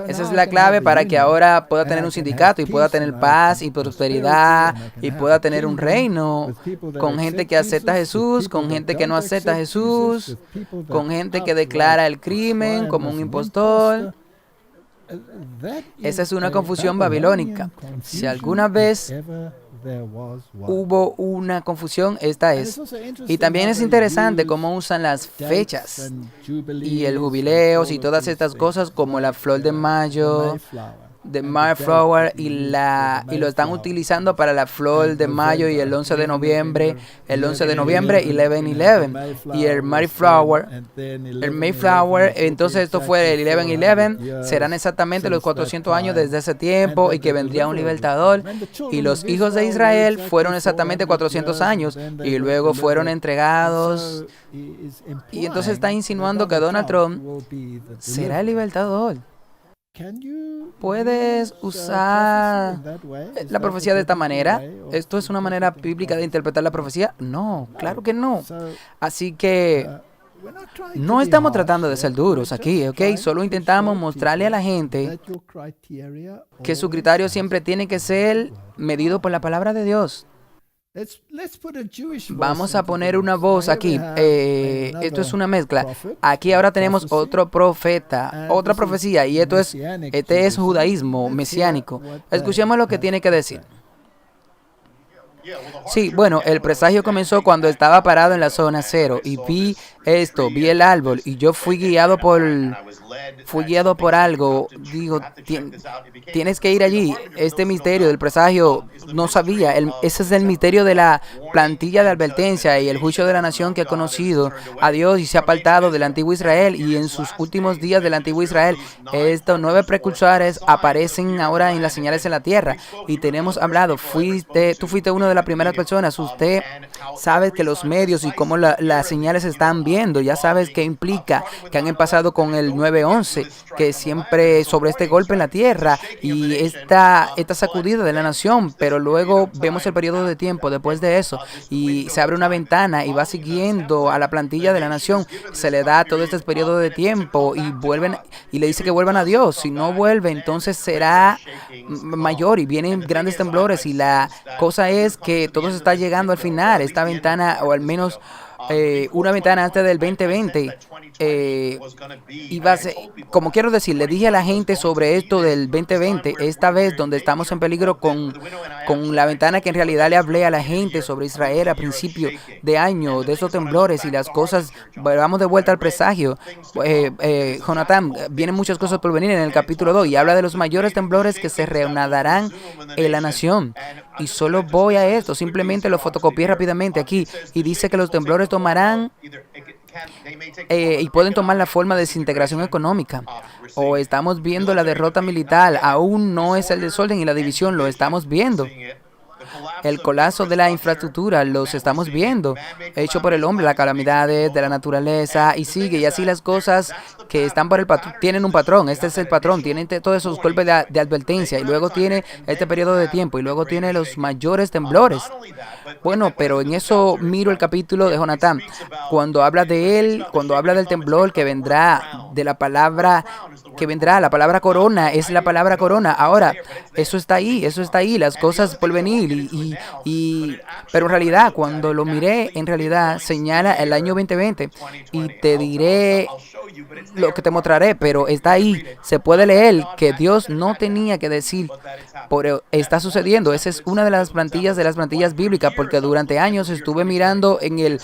Esa es la clave para que ahora pueda tener un sindicato y pueda tener paz y prosperidad y pueda tener un reino con gente que acepta a Jesús, con gente que no acepta a Jesús, con gente que declara el crimen como un impostor. Esa es una confusión babilónica. Si alguna vez hubo una confusión, esta es. Y también es interesante cómo usan las fechas y el jubileos y todas estas cosas como la flor de mayo, de Mayflower, y lo están utilizando para la flor de mayo y el 11 de noviembre, 11/11, y el Mayflower, entonces esto fue el 11/11, serán exactamente los 400 años desde ese tiempo y que vendría un libertador, y los hijos de Israel fueron exactamente 400 años y luego fueron entregados, y entonces está insinuando que Donald Trump será el libertador. ¿Puedes usar la profecía de esta manera? ¿Esto es una manera bíblica de interpretar la profecía? No, claro que no. Así que no estamos tratando de ser duros aquí, ¿ok? Solo intentamos mostrarle a la gente que su criterio siempre tiene que ser medido por la palabra de Dios. Vamos a poner una voz aquí. Esto es una mezcla. Aquí ahora tenemos otro profeta, otra profecía, y este es judaísmo mesiánico. Escuchemos lo que tiene que decir. Sí, bueno, el presagio comenzó cuando estaba parado en la zona cero y vi el árbol, y yo fui guiado por algo. Digo, tienes que ir allí. Este misterio del presagio no sabía. Ese es el misterio de la plantilla de advertencia y el juicio de la nación que ha conocido a Dios y se ha apartado del antiguo Israel, y en sus últimos días del antiguo Israel, estos 9 precursores aparecen ahora en las señales en la tierra. Y tenemos hablado, tú fuiste una de las primeras personas. Usted sabe que los medios y cómo las señales están viendo. Ya sabes qué implica, que han pasado con el 9/11, que siempre sobre este golpe en la tierra y esta sacudida de la nación, pero luego vemos el periodo de tiempo después de eso y se abre una ventana y va siguiendo a la plantilla de la nación, se le da todo este periodo de tiempo y vuelven y le dice que vuelvan a Dios. Si no vuelve, entonces será mayor y vienen grandes temblores, y la cosa es que todo se está llegando al final. Esta ventana, o al menos una ventana antes del 2020, iba a ser, como quiero decir, le dije a la gente sobre esto del 2020, esta vez donde estamos en peligro con la ventana que en realidad le hablé a la gente sobre Israel a principio de año, de esos temblores y las cosas. Vamos de vuelta al presagio. Jonathan, vienen muchas cosas por venir en el capítulo 2 y habla de los mayores temblores que se reanudarán en la nación. Y solo voy a esto, simplemente lo fotocopié rápidamente aquí, y dice que los temblores tomarán y pueden tomar la forma de desintegración económica, o estamos viendo la derrota militar. Aún no es el desorden y la división, lo estamos viendo. El colapso de la infraestructura, los estamos viendo, hecho por el hombre, las calamidades de la naturaleza, y sigue, y así las cosas que están por el patrón, tienen un patrón. Este es el patrón, tienen todos esos golpes de advertencia, y luego tiene este periodo de tiempo, y luego tiene los mayores temblores. Bueno, pero en eso miro el capítulo de Jonathan, cuando habla de él, cuando habla del temblor que vendrá, de la palabra que vendrá, la palabra corona, es la palabra corona. Ahora, eso está ahí, las cosas por venir, pero en realidad, cuando lo miré, en realidad señala el año 2020, y te diré lo que te mostraré, pero está ahí, se puede leer que Dios no tenía que decir, pero está sucediendo. Esa es una de las plantillas bíblicas, porque durante años estuve mirando en el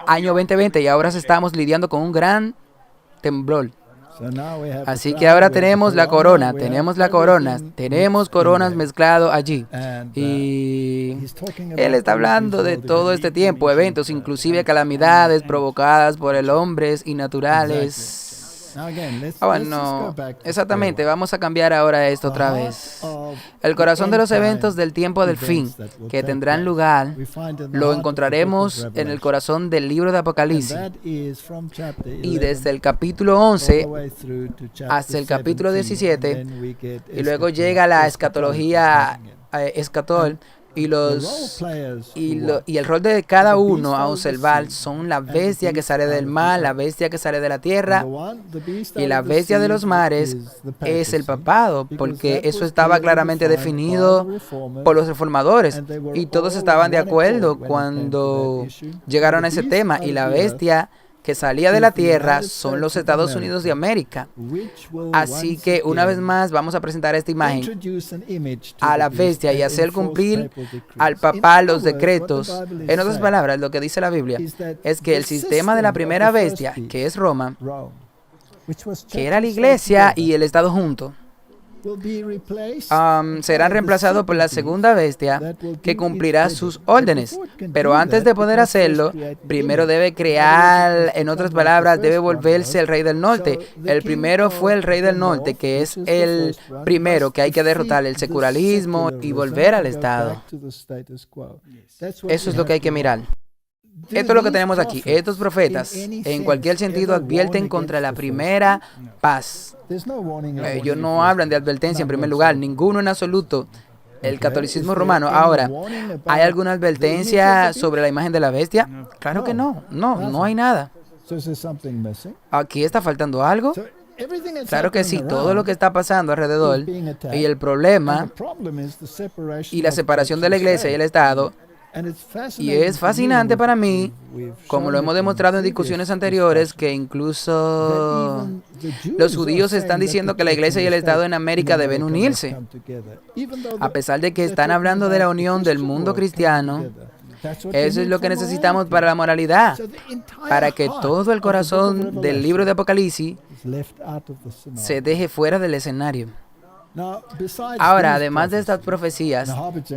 año 2020 y ahora estamos lidiando con un gran temblor. Así que ahora tenemos la corona, tenemos coronas mezclado allí. Y él está hablando de todo este tiempo, eventos, inclusive calamidades provocadas por el hombre y naturales. Bueno, exactamente, vamos a cambiar ahora esto otra vez. El corazón de los eventos del tiempo del fin que tendrán lugar lo encontraremos en el corazón del libro de Apocalipsis. Y desde el capítulo 11 hasta el capítulo 17, y luego llega la escatología, escatol, y el rol de cada uno a observar son la bestia que sale del mar, la bestia que sale de la tierra, y la bestia de los mares es el papado, porque eso estaba claramente definido por los reformadores, y todos estaban de acuerdo cuando llegaron a ese tema, y la bestia que salía de la tierra son los Estados Unidos de América. Así que una vez más vamos a presentar esta imagen a la bestia y hacer cumplir al papá los decretos. En otras palabras, lo que dice la Biblia es que el sistema de la primera bestia, que es Roma, que era la iglesia y el Estado juntos, serán reemplazados por la segunda bestia que cumplirá sus órdenes. Pero antes de poder hacerlo, primero debe crear, en otras palabras, debe volverse el rey del norte. El primero fue el rey del norte, que es el primero que hay que derrotar, el secularismo y volver al Estado. Eso es lo que hay que mirar. Esto es lo que tenemos aquí. Estos profetas, en cualquier sentido, advierten contra la primera paz. Ellos no hablan de advertencia en primer lugar, ninguno en absoluto. El catolicismo romano. Ahora, ¿hay alguna advertencia sobre la imagen de la bestia? Claro que no. No hay nada. ¿Aquí está faltando algo? Claro que sí, todo lo que está pasando alrededor y el problema y la separación de la iglesia y el Estado. Y es fascinante para mí, como lo hemos demostrado en discusiones anteriores, que incluso los judíos están diciendo que la iglesia y el Estado en América deben unirse. A pesar de que están hablando de la unión del mundo cristiano, eso es lo que necesitamos para la moralidad, para que todo el corazón del libro de Apocalipsis se deje fuera del escenario. Ahora, además de estas profecías,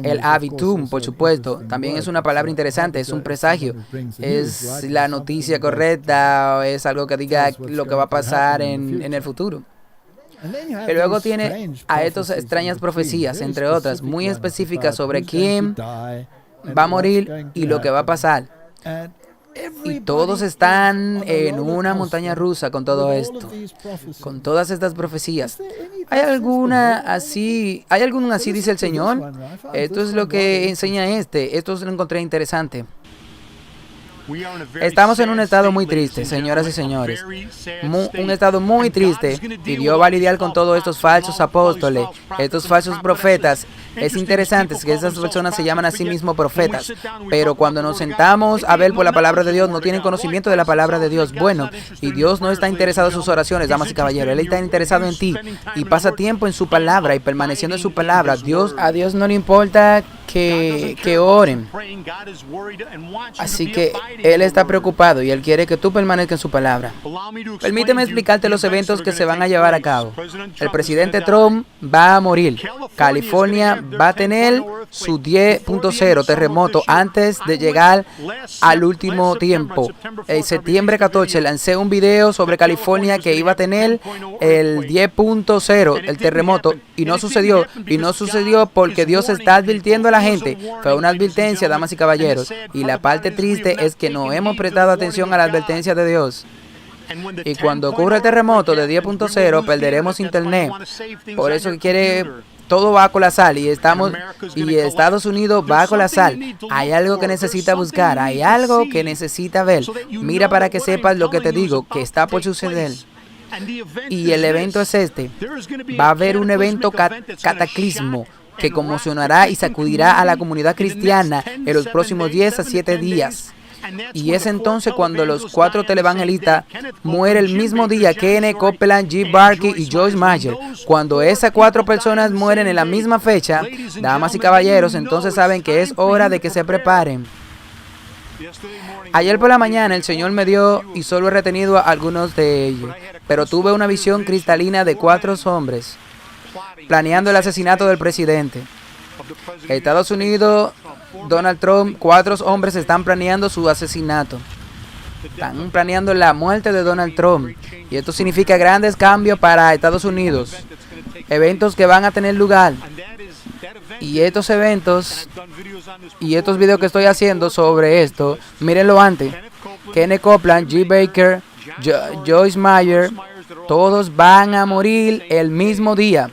el habitum, por supuesto, también es una palabra interesante, es un presagio, es la noticia correcta, o es algo que diga lo que va a pasar en el futuro. Y luego tiene a estas extrañas profecías, entre otras, muy específicas sobre quién va a morir y lo que va a pasar. Y todos están en una montaña rusa con todo esto, con todas estas profecías. ¿Hay algún así, dice el Señor? Esto es lo que enseña esto lo encontré interesante. Estamos en un estado muy triste, señoras y señores. Un estado muy triste. Y Dios va a lidiar con todos estos falsos apóstoles, estos falsos profetas. Es interesante que esas personas se llaman a sí mismos profetas. Pero cuando nos sentamos a ver por la palabra de Dios, no tienen conocimiento de la palabra de Dios. Bueno, y Dios no está interesado en sus oraciones, damas y caballeros. Él está interesado en ti. Y pasa tiempo en su palabra y permaneciendo en su palabra. A Dios no le importa que oren. Así que Él está preocupado y Él quiere que tú permanezcas en su palabra. Permíteme explicarte los eventos que se van a llevar a cabo. El presidente Trump va a morir. California va a tener su 10.0 terremoto antes de llegar al último tiempo. En septiembre 14 lancé un video sobre California que iba a tener el 10.0, el terremoto, y no sucedió. Y no sucedió porque Dios está advirtiendo a la gente. Fue una advertencia, damas y caballeros. Y la parte triste es que no hemos prestado atención a la advertencia de Dios. Y cuando ocurra el terremoto de 10.0, perderemos internet. Por eso todo va a colapsar y Estados Unidos va a colapsar. Hay algo que necesita buscar, hay algo que necesita ver. Mira para que sepas lo que te digo, que está por suceder. Y el evento es este. Va a haber un evento cataclismo que conmocionará y sacudirá a la comunidad cristiana en los próximos 10 a 7 días. Y es entonces cuando los 4 televangelistas mueren el mismo día. Kenneth Copeland, G. Barkey y Joyce Meyer. Cuando esas 4 personas mueren en la misma fecha, damas y caballeros, entonces saben que es hora de que se preparen. Ayer por la mañana el Señor me dio, y solo he retenido a algunos de ellos, pero tuve una visión cristalina de 4 hombres planeando el asesinato del presidente. Estados Unidos, Donald Trump, 4 hombres están planeando su asesinato. Están planeando la muerte de Donald Trump. Y esto significa grandes cambios para Estados Unidos. Eventos que van a tener lugar. Y estos eventos y estos videos que estoy haciendo sobre esto, mírenlo antes. Kenneth Copeland, G. Baker, Joyce Meyer, todos van a morir el mismo día.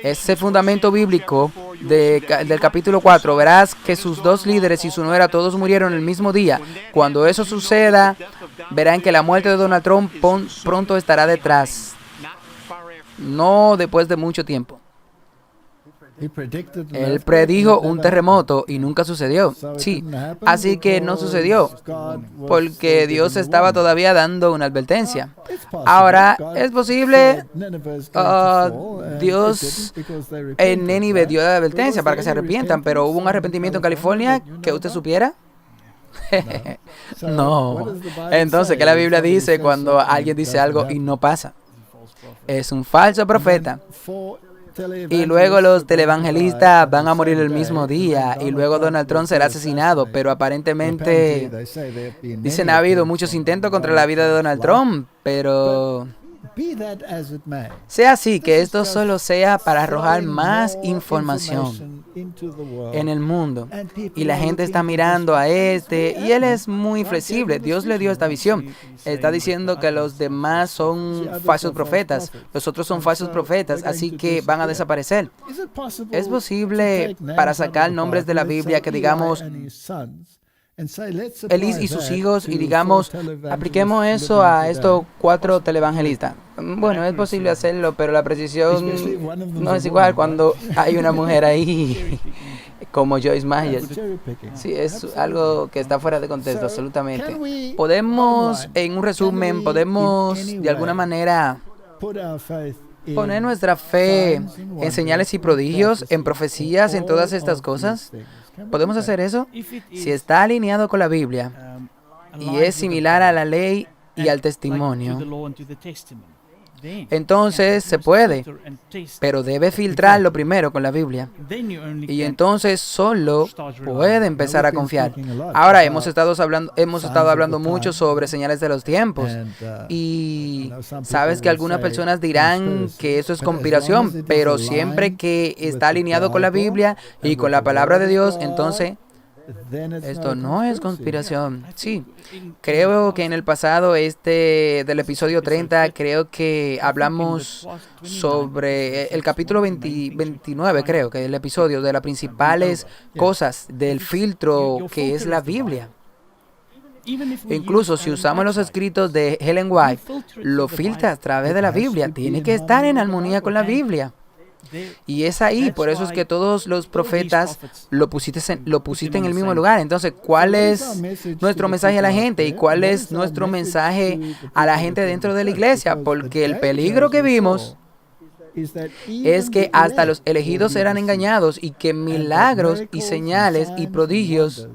Ese fundamento bíblico del capítulo 4, verás que sus 2 líderes y su nuera todos murieron el mismo día. Cuando eso suceda, verán que la muerte de Donald Trump pronto estará detrás. No después de mucho tiempo. Él predijo un terremoto y nunca sucedió. Sí, así que no sucedió porque Dios estaba todavía dando una advertencia. Ahora, es posible, Dios en Nínive dio la advertencia para que se arrepientan, pero ¿hubo un arrepentimiento en California que usted supiera? No. Entonces, ¿qué la Biblia dice cuando alguien dice algo y no pasa? Es un falso profeta. Y luego los televangelistas van a morir el mismo día. Y luego Donald Trump será asesinado. Pero aparentemente, dicen, ha habido muchos intentos contra la vida de Donald Trump. Pero sea así, que esto solo sea para arrojar más información en el mundo. Y la gente está mirando a este, y él es muy flexible. Dios le dio esta visión. Está diciendo que los demás son falsos profetas. Los otros son falsos profetas, así que van a desaparecer. ¿Es posible para sacar nombres de la Biblia que digamos Elí y sus hijos y digamos, apliquemos eso a estos 4 televangelistas? Bueno, es posible hacerlo, pero la precisión no es igual cuando hay una mujer ahí como Joyce Meyer. Sí, es algo que está fuera de contexto, absolutamente. Podemos, en un resumen, podemos de alguna manera poner nuestra fe en señales y prodigios, en profecías, en todas estas cosas. ¿Podemos hacer eso? Si está alineado con la Biblia y es similar a la ley y al testimonio, entonces se puede, pero debe filtrarlo primero con la Biblia. Y entonces solo puede empezar a confiar. Ahora hemos estado hablando mucho sobre señales de los tiempos. Y sabes que algunas personas dirán que eso es conspiración, pero siempre que está alineado con la Biblia y con la palabra de Dios, entonces esto no es conspiración. Sí, creo que en el pasado del episodio 30, creo que hablamos sobre el capítulo 29, creo que el episodio de las principales cosas del filtro que es la Biblia. Incluso si usamos los escritos de Ellen White, lo filtra a través de la Biblia. Tiene que estar en armonía con la Biblia. Y es ahí, por eso es que todos los profetas lo pusiste en el mismo lugar. Entonces, ¿cuál es nuestro mensaje a la gente? ¿Y cuál es nuestro mensaje a la gente dentro de la iglesia? Porque el peligro que vimos es que hasta los elegidos serán engañados y que milagros y señales y prodigios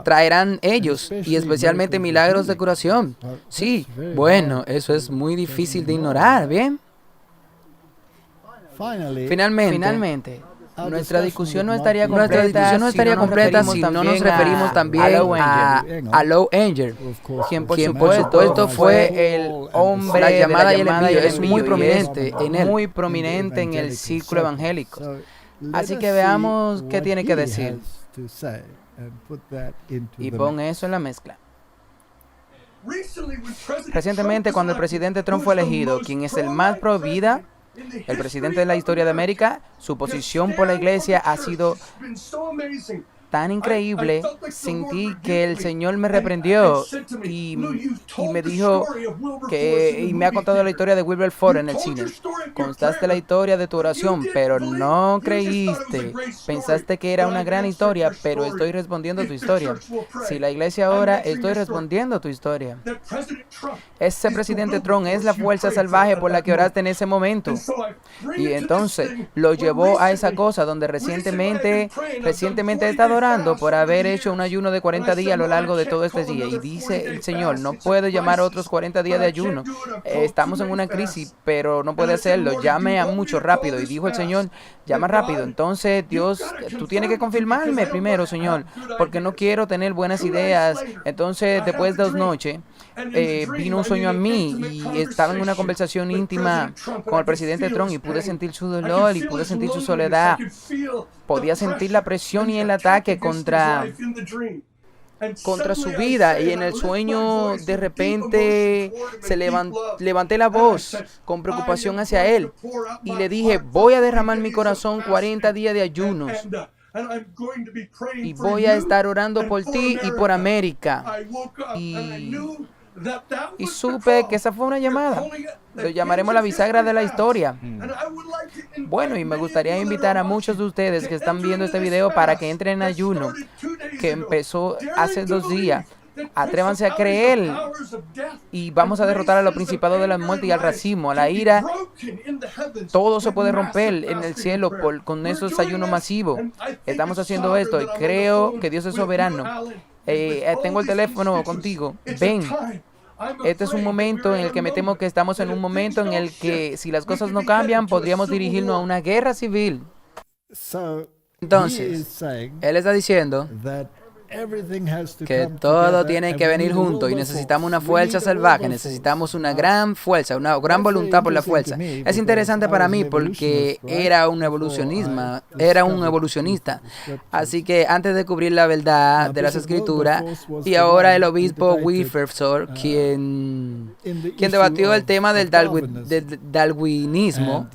traerán ellos, y especialmente milagros de curación. Sí, bueno, eso es muy difícil de ignorar, ¿bien? Finalmente, nuestra discusión no estaría completa si no nos referimos también a Low Anger, quien por supuesto fue el hombre la llamada y el envío. Es muy prominente en él, muy prominente en el círculo evangélico. Así que veamos qué tiene que decir y pon eso en la mezcla. Recientemente, cuando el presidente Trump fue elegido, quien es el más pro vida, el presidente de la historia de América, su posición por la iglesia ha sido tan increíble. Sentí que el Señor me reprendió y me dijo y me ha contado la historia de Wilberforce en el cine. Contaste la historia de tu oración, pero no creíste. Pensaste que era una gran historia, pero estoy respondiendo tu historia. Si la iglesia ahora, estoy respondiendo tu historia. Ese presidente Trump es la fuerza salvaje por la que oraste en ese momento. Y entonces lo llevó a esa cosa donde recientemente he estado orando por haber hecho un ayuno de 40 días a lo largo de todo este día. Y dice el Señor, no puede llamar a otros 40 días de ayuno. Estamos en una crisis, pero no puede hacerlo. Llame a mucho rápido. Y dijo el Señor, llama rápido. Entonces, Dios, tú tienes que confirmarme primero, Señor, porque no quiero tener buenas ideas. Entonces, después de 2 noches, vino un sueño a mí y estaba en una conversación íntima con el presidente Trump y pude sentir su dolor y pude sentir su soledad. Podía sentir la presión y el ataque contra su vida, y en el sueño de repente levanté la voz con preocupación hacia él y le dije, voy a derramar mi corazón 40 días de ayunos y voy a estar orando por ti y por América. Y supe que esa fue una llamada. Lo llamaremos la bisagra de la historia. Bueno, y me gustaría invitar a muchos de ustedes que están viendo este video para que entren en ayuno, que empezó hace 2 días. Atrévanse a creer y vamos a derrotar a los principados de la muerte y al racismo, a la ira. Todo se puede romper en el cielo con esos ayunos masivos. Estamos haciendo esto y creo que Dios es soberano. Tengo el teléfono contigo. Ven. Este es un momento en el que me temo que estamos en un momento en el que, si las cosas no cambian, podríamos dirigirnos a una guerra civil. Entonces, él está diciendo que todo tiene que venir junto y necesitamos una fuerza salvaje, necesitamos una gran fuerza, una gran voluntad por la fuerza. Es interesante para mí porque era un evolucionista. Así que antes de cubrir la verdad de las escrituras, y ahora el obispo Wilberforce, quien debatió el tema del darwinismo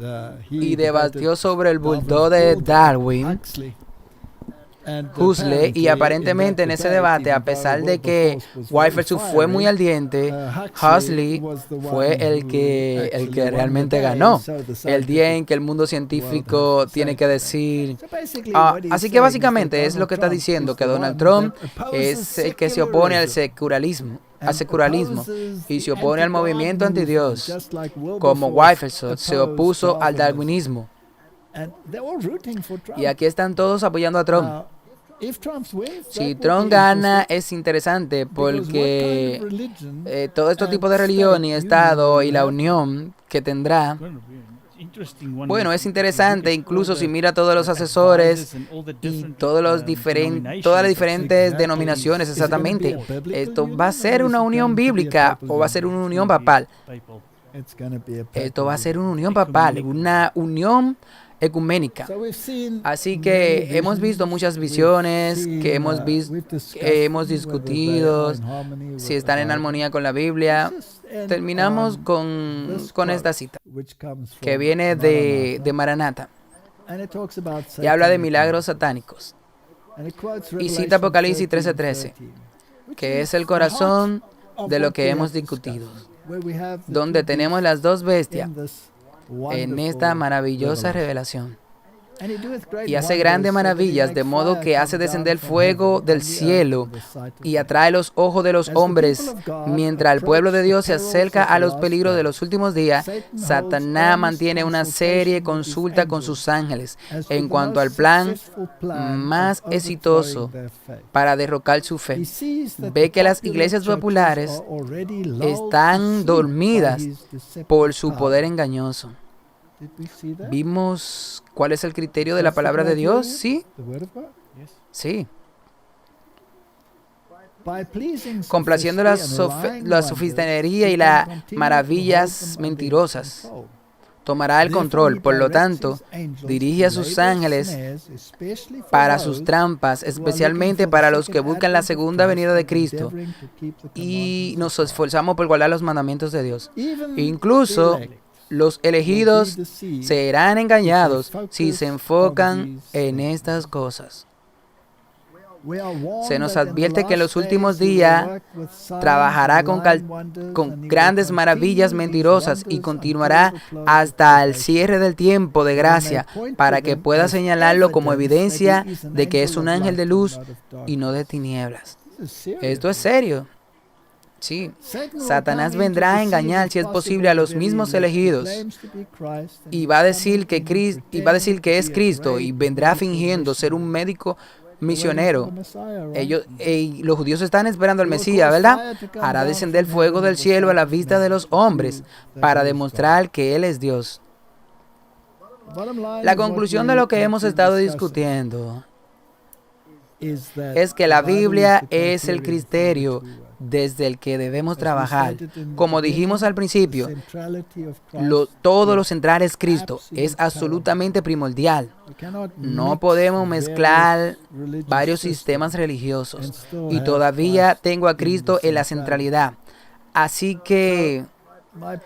y debatió sobre el bulldog de Darwin, Huxley, y aparentemente en ese debate, a pesar de que Wilberforce fue muy ardiente, Huxley fue el que realmente ganó. El día en que el mundo científico tiene que decir. Así que básicamente es lo que está diciendo, que Donald Trump es el que se opone al secularismo y se opone al movimiento antidios, como Wilberforce se opuso al darwinismo. Y aquí están todos apoyando a Trump. Si Trump gana, es interesante porque todo este tipo de religión y Estado y la unión que tendrá, bueno, es interesante, incluso si mira todos los asesores y todas las diferentes denominaciones, exactamente. Esto va a ser una unión bíblica o va a ser una unión papal. Esto va a ser una unión papal, una unión ecuménica. Así que hemos visto muchas visiones que hemos discutido si están en armonía con la Biblia. Terminamos con esta cita que viene de Maranatha y habla de milagros satánicos y cita Apocalipsis 13:13, que es el corazón de lo que hemos discutido, donde tenemos las 2 bestias en esta maravillosa revelación. Y hace grandes maravillas, de modo que hace descender fuego del cielo y atrae los ojos de los hombres. Mientras el pueblo de Dios se acerca a los peligros de los últimos días, Satanás mantiene una serie consulta con sus ángeles en cuanto al plan más exitoso para derrocar su fe. Ve que las iglesias populares están dormidas por su poder engañoso. ¿Vimos cuál es el criterio de la palabra de Dios? Sí. Sí. Complaciendo la sofistería y las maravillas mentirosas, tomará el control. Por lo tanto, dirige a sus ángeles para sus trampas, especialmente para los que buscan la segunda venida de Cristo, y nos esforzamos por guardar los mandamientos de Dios. Incluso los elegidos serán engañados si se enfocan en estas cosas. Se nos advierte que en los últimos días trabajará con grandes maravillas mentirosas y continuará hasta el cierre del tiempo de gracia para que pueda señalarlo como evidencia de que es un ángel de luz y no de tinieblas. Esto es serio. Sí, Satanás vendrá a engañar, si es posible, a los mismos elegidos y va a decir que es Cristo y vendrá fingiendo ser un médico misionero. Los judíos están esperando al Mesías, ¿verdad? Hará descender fuego del cielo a la vista de los hombres para demostrar que Él es Dios. La conclusión de lo que hemos estado discutiendo es que la Biblia es el criterio desde el que debemos trabajar. Como dijimos al principio, todo lo central es Cristo. Es absolutamente primordial. No podemos mezclar varios sistemas religiosos. Y todavía tengo a Cristo en la centralidad. Así que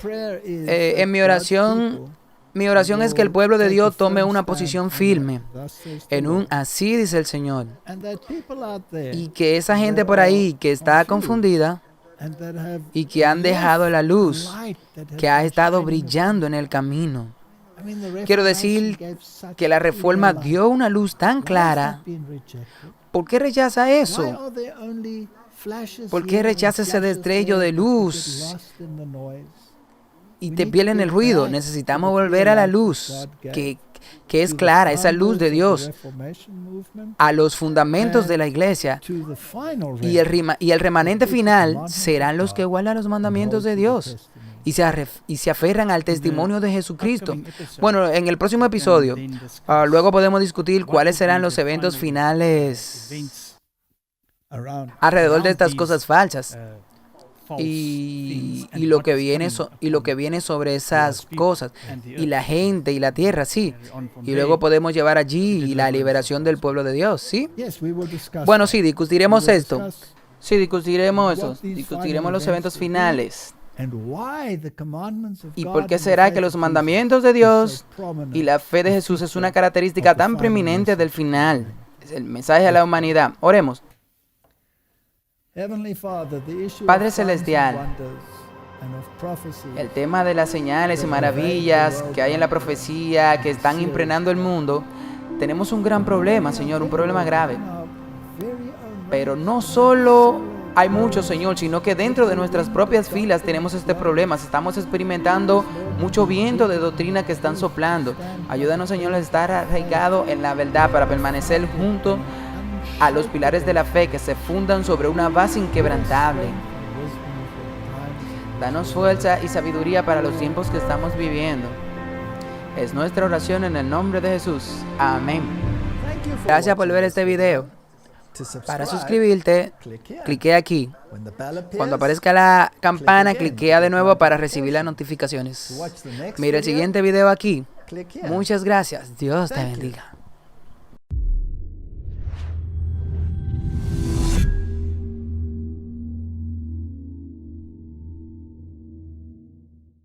en mi oración es que el pueblo de Dios tome una posición firme en un así dice el Señor. Y que esa gente por ahí que está confundida y que han dejado la luz que ha estado brillando en el camino. Quiero decir que la Reforma dio una luz tan clara. ¿Por qué rechaza eso? ¿Por qué rechaza ese destello de luz? Y te pierden el ruido. Necesitamos volver a la luz, que es clara, esa luz de Dios, a los fundamentos de la iglesia. Y el remanente final serán los que guardan los mandamientos de Dios y se aferran al testimonio de Jesucristo. Bueno, en el próximo episodio, luego podemos discutir cuáles serán los eventos finales alrededor de estas cosas falsas. Y lo que viene sobre esas cosas y la gente y la tierra, sí, y luego podemos llevar allí la liberación del pueblo de Dios, sí. Bueno, sí, discutiremos esto, sí, discutiremos eso, discutiremos los eventos finales y por qué será que los mandamientos de Dios y la fe de Jesús es una característica tan preeminente del final. Es el mensaje a la humanidad. Oremos. Padre Celestial, el tema de las señales y maravillas que hay en la profecía, que están impregnando el mundo, tenemos un gran problema, Señor, un problema grave. Pero no solo hay muchos, Señor, sino que dentro de nuestras propias filas tenemos este problema. Estamos experimentando mucho viento de doctrina que están soplando. Ayúdanos, Señor, a estar arraigado en la verdad para permanecer junto a los pilares de la fe que se fundan sobre una base inquebrantable. Danos fuerza y sabiduría para los tiempos que estamos viviendo. Es nuestra oración en el nombre de Jesús. Amén. Gracias por ver este video. Para suscribirte, clique aquí. Cuando aparezca la campana, cliquea de nuevo para recibir las notificaciones. Mira el siguiente video aquí. Muchas gracias. Dios te bendiga.